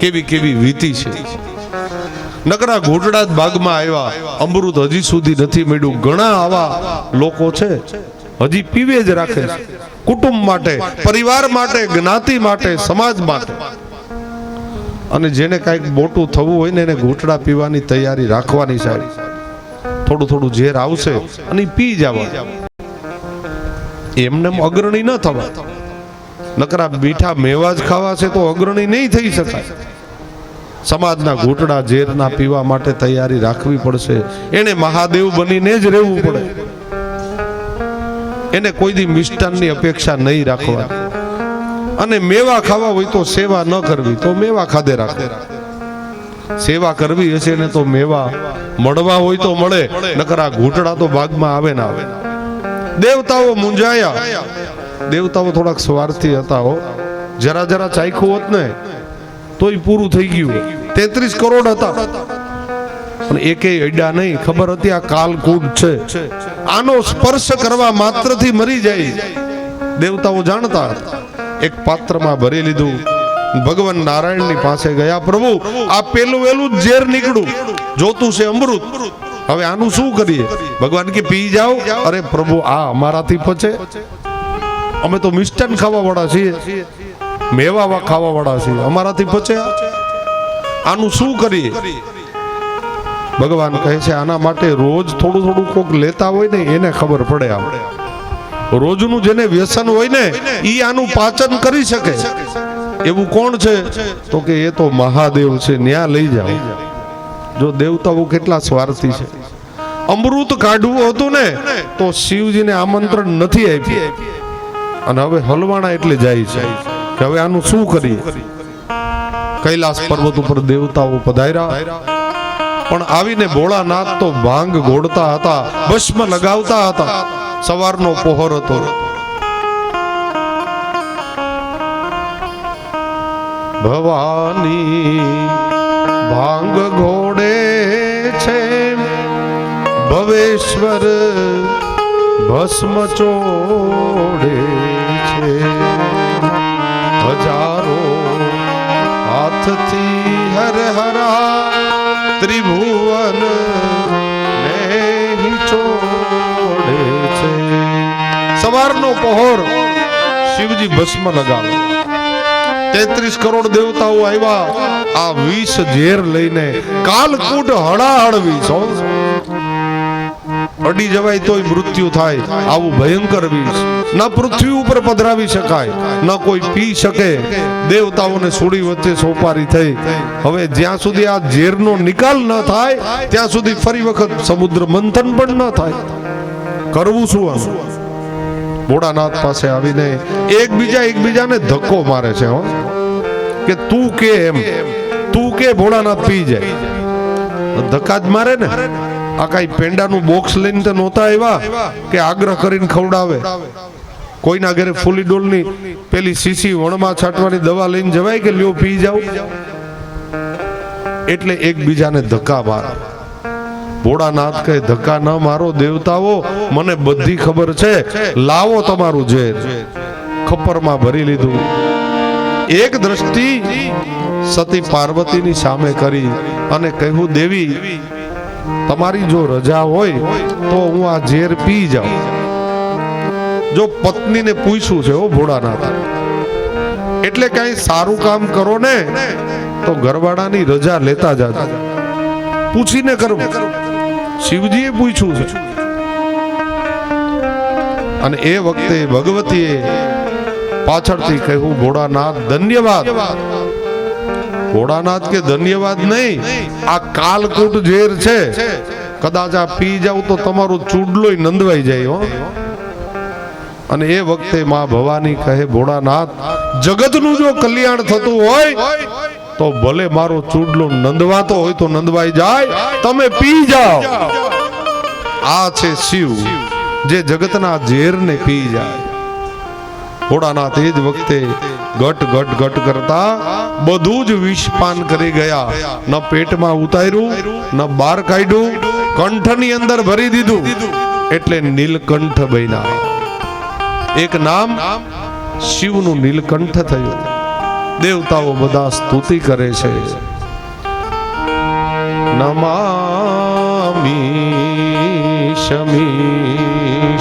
કેવી કેવી વીતી છે. નકરા ઘૂંટડા જ ભાગમાં આવ્યા, અમૃત હજી સુધી નથી મળ્યું. ઘણા આવા લોકો છે હજી પીવે જ રાખે છે, કુટુંબ માટે, પરિવાર માટે, જ્ઞાતિ માટે, સમાજ માટે. અને જેને કાંઈક મોટું થવું હોય ને એને ઘૂંટડા પીવાની તૈયારી રાખવાની સાહેબ. થોડું થોડું ઝેર આવશે અને ઈ પી જવા. એમને અગ્રણી ન થવા. નકરા મીઠા મેવા જ ખાવા છે તો અગ્રણી નહીં થઈ શકાય. સમાજના ઘૂંટડા ઝેરના પીવા માટે તૈયારી રાખવી પડશે. એને મહાદેવ બનીને જ રહેવું પડે. એને કોઈ દી મિષ્ટાનની અપેક્ષા નહીં રાખવા. અને મેવા ખાવા હોય તો સેવા ન કરવી તો મેવા ખાધે રાખે. સેવા કરવી હશે ને તો મેવા મળવા હોય તો મળે, નકર આ ઘૂંટડા તો ભાગમાં આવે ના આવે. દેવતાઓ મૂંઝાયા. દેવતાઓ થોડાક સ્વાર્થી હતા હો. જરા જરા ચાખ્યું હોત ને તોય પૂરું થઈ ગયું. 33 કરોડ હતા પણ એકેય અડ્યા નહીં. ખબર હતી આ કાલકૂટ છે, આનો સ્પર્શ કરવા માત્રથી મરી જાય. દેવતાઓ જાણતા હતા. એક પાત્રમાં ભરી લીધું. ભગવાન નારાયણની પાસે ગયા. પ્રભુ આ પેલું વેલું ઝેર નીકળ્યું, જોતું છે અમૃત, હવે આનું શું કરીએ? ભગવાન કે પી જાઓ. અરે પ્રભુ આ અમારાથી પચે? અમે તો મિષ્ટાન ખાવા વાળા છીએ, મેવા ખાવા વાળા છીએ, અમારાથી પચે? આનું શું કરીએ? ભગવાન કહે છે આના માટે રોજ થોડું થોડું કોક લેતા હોય ને એને ખબર પડે. આમ રોજનું જેને વ્યસન હોય ને ઈ આનું પાચન કરી શકે. એવું કોણ છે? તો કે એ તો મહાદેવ છે, ન્યા લઈ જાઓ. જો દેવતાઓ કેટલા સ્વાર્થી છે. અમૃત કાઢવું હતું ને તો શિવજીને આમંત્રણ નથી આપ્યું, અને હવે હલવાણા એટલે જાય છે કે હવે આનું શું કરીએ? કૈલાસ પર્વત ઉપર દેવતાઓ પધાર્યા, પણ આવીને ભોળાનાથ તો ભાંગ ઘોડતા હતા, ભસ્મ લગાવતા હતા. સવારનો પહોર હતો. ભવાની ભાંગ ઘોડે છે, ભવેશ્વર ભસ્મ ચોડે છે. હજારો હાથથી હર હરા ત્રિભુવન ને ચોડે છે. સવારનો પહોર શિવજી ભસ્મ લગાવે. 33 કરોડ દેવતાઓ આવ્યા આ વિષ ઝેર લઈને. કાલકૂટ હળાહળ વિષ, અડી જવાય તોય મૃત્યુ થાય આવું ભયંકર વિષ. ન પૃથ્વી ઉપર પધરાવી શકાય, ન કોઈ પી શકે. દેવતાઓને સુડી વચ્ચે સોપારી થઈ. હવે જ્યાં સુધી આ ઝેરનો નિકાલ ન થાય ત્યાં સુધી ફરી વખત સમુદ્ર મંથન પણ ન થાય. કરવું શું? આનું ભોળાનાથ પાસે આવીને એકબીજાને ધક્કો મારે છે હો, કે તું કે એમ, તું કે ભોળાનાથ પી જાય. ધક્કા જ મારે ને. આ કઈ પેંડાનું બોક્સ લઈને તો નહોતા આવ્યા કે આગ્રહ કરીને ખવડાવે. કોઈના ઘરે ફૂલી ડોલની પેલી સીસી વણમાં છાંટવાની દવા લઈને જવાય કે લ્યો પી જાવ? એટલે એકબીજાને ધક્કા મારે. ભોળાનાથ કહે ધક્કા ન મારો દેવતાઓ, મને બધી ખબર છે. લાવો તમારું ઝેર. ખપ્પરમાં ભરી લીધું. એક દ્રષ્ટિ સતી પાર્વતીની સામે કરી અને કહ્યું દેવી તમારી જો રજા હોય તો હું આ ઝેર પી જાઉં. જો પત્નીને પૂછ્યું છે ઓ ભોળાનાથ, એટલે કઈ સારું કામ કરો ને તો ઘરવાળાની રજા લેતા જાજો, પૂછીને કરવું. શિવજીએ પૂછ્યું છે. અને એ વખતે ભગવતીએ પાછળથી કહ્યું ભોળાનાથ ધન્યવાદ. ભોળાનાથ કે ધન્યવાદ નહીં, આ કાલકૂટ ઝેર છે, કદાચ આ પી જાવ તો તમારો ચૂડલોય નંદવાઈ જાય હો. અને એ વખતે માં ભવાની કહે ભોળાનાથ જગતનું જો કલ્યાણ થતું હોય તો ભલે મારો ચૂડલો નંદવાતો હોય તો નંદવાઈ જાય, તમે પી જાઓ. આ છે શિવ જે જગતના ઝેરને પી જાય. ભોળાનાથ એ જ વખતે ગટ ગટ ગટ કરતા બધું જ વિષપાન કરી ગયા. ન પેટમાં ઉતાર્યું, ન બહાર કાઢ્યું, કંઠની અંદર ભરી દીધું. એટલે નીલકંઠ બન્યા. એક નામ શિવનું નીલકંઠ થયું. દેવતાઓ બધા સ્તુતિ કરે છે. નમામિ શમીશાન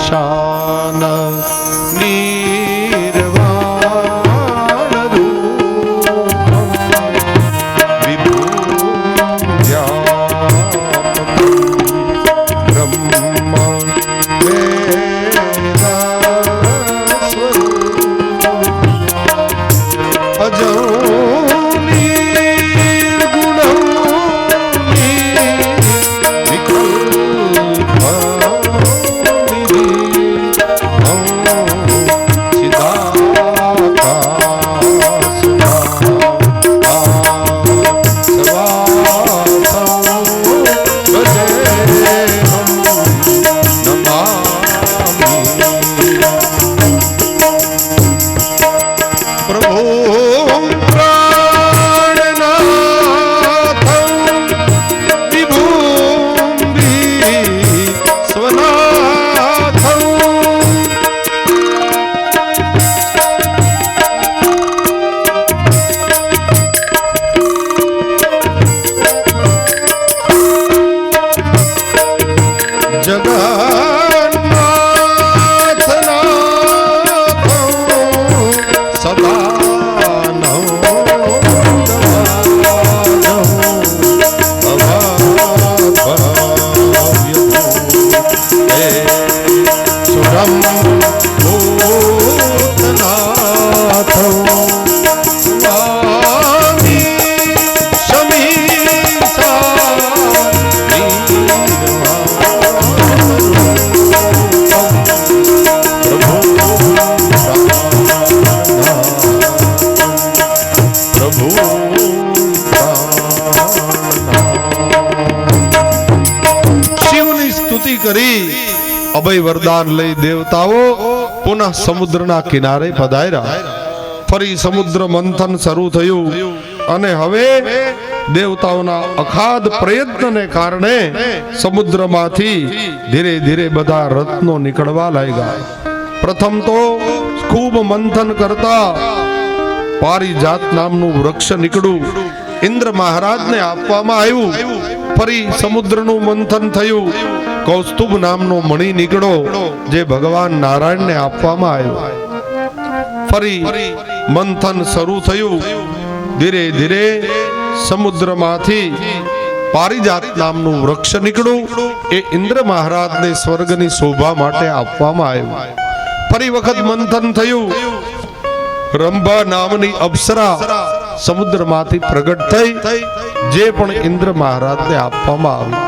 કરી અભય વરદાન લઈ દેવતાઓ પુનઃ સમુદ્રના કિનારે પધાર્યા. ફરી સમુદ્ર મંથન શરૂ થયું અને હવે દેવતાઓના અખાધ પ્રયત્નને કારણે સમુદ્રમાંથી ધીરે ધીરે બધા રત્નો નીકળવા લાગ્યા. પ્રથમ તો ખૂબ મંથન કરતા પારિજાત નામનું વૃક્ષ નીકળ્યું, ઇન્દ્ર મહારાજને આપવામાં આવ્યું. ફરી સમુદ્રનું મંથન થયું, કૌસ્તુભ નામનો મણિ નીકળ્યો જે ભગવાન નારાયણને આપવામાં આવ્યો. ફરી મંથન શરૂ થયું, ધીરે ધીરે સમુદ્રમાંથી પારિજાત નામનું વૃક્ષ નીકળ્યું, એ ઇન્દ્ર મહારાજને સ્વર્ગની શોભા માટે આપવામાં આવ્યું. ફરી વખત મંથન થયું, રંભા નામની અપ્સરા સમુદ્રમાંથી પ્રગટ થઈ જે પણ ઇન્દ્ર મહારાજને આપવામાં આવી.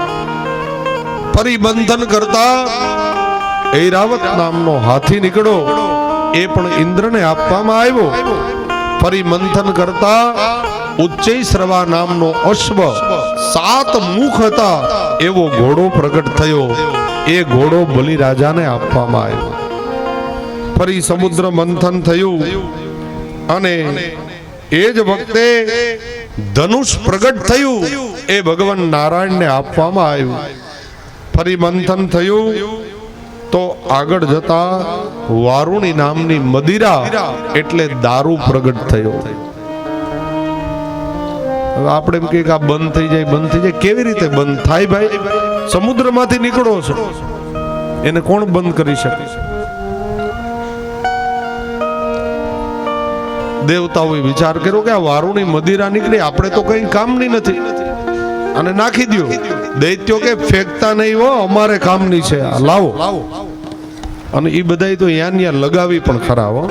ફરી બંધન કરતા ઐરાવત નામનો હાથી નીકળ્યો, એ પણ ઇન્દ્રને આપવામાં આવ્યો. ફરી મંથન કરતા ઉચ્ચૈશ્રવા નામનો અશ્વ 7 મુખ હતા એવો ઘોડો પ્રગટ થયો, એ ઘોડો બલિરાજાને આપવામાં આવ્યો. ફરી સમુદ્ર મંથન થયું અને એ જ વખતે ધનુષ પ્રગટ થયું, એ ભગવાન નારાયણને આપવામાં આવ્યું. ફરી મંથન થયું તો આગળ જતા વારુણી નામની મદિરા એટલે દારૂ પ્રગટ થયો. હવે આપણે એમ કે આ બંધ થઈ જાય, કેવી રીતે બંધ થાય ભાઈ? સમુદ્રમાંથી નીકળો છો, એને કોણ બંધ કરી શકે? દેવતાઓએ વિચાર કર્યો કે આ વારુણી મદિરા નીકળી, આપણે તો કઈ કામની નથી, અને નાખી દો. દૈત્યો કે ફેંકતા નહીં હો, અમારે કામની છે, લાવો. અને એ બધા તો યાં લગાવી પણ ખરા હો,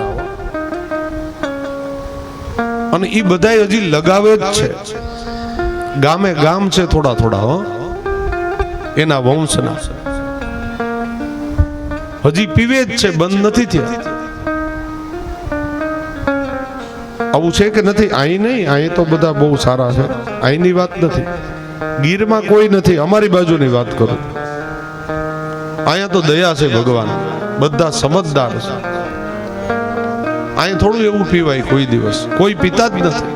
અને એ બધા હજી લગાવે જ છે. ગામે ગામ છે થોડા થોડા હો, એના વંશના હજી પીવે જ છે, બંધ નથી થયા. આવું છે કે નથી? અહીં નહીં, અહીં તો બધા બહુ સારા છે, અહીંની વાત નથી. ગીરમાં કોઈ નથી, અમારી બાજુની વાત કરું. અહીંયા તો દયા છે ભગવાન, બધા સમજદાર છે. અહીં થોડું એવું પીવાય કોઈ દિવસ, કોઈ પીતા જ નથી.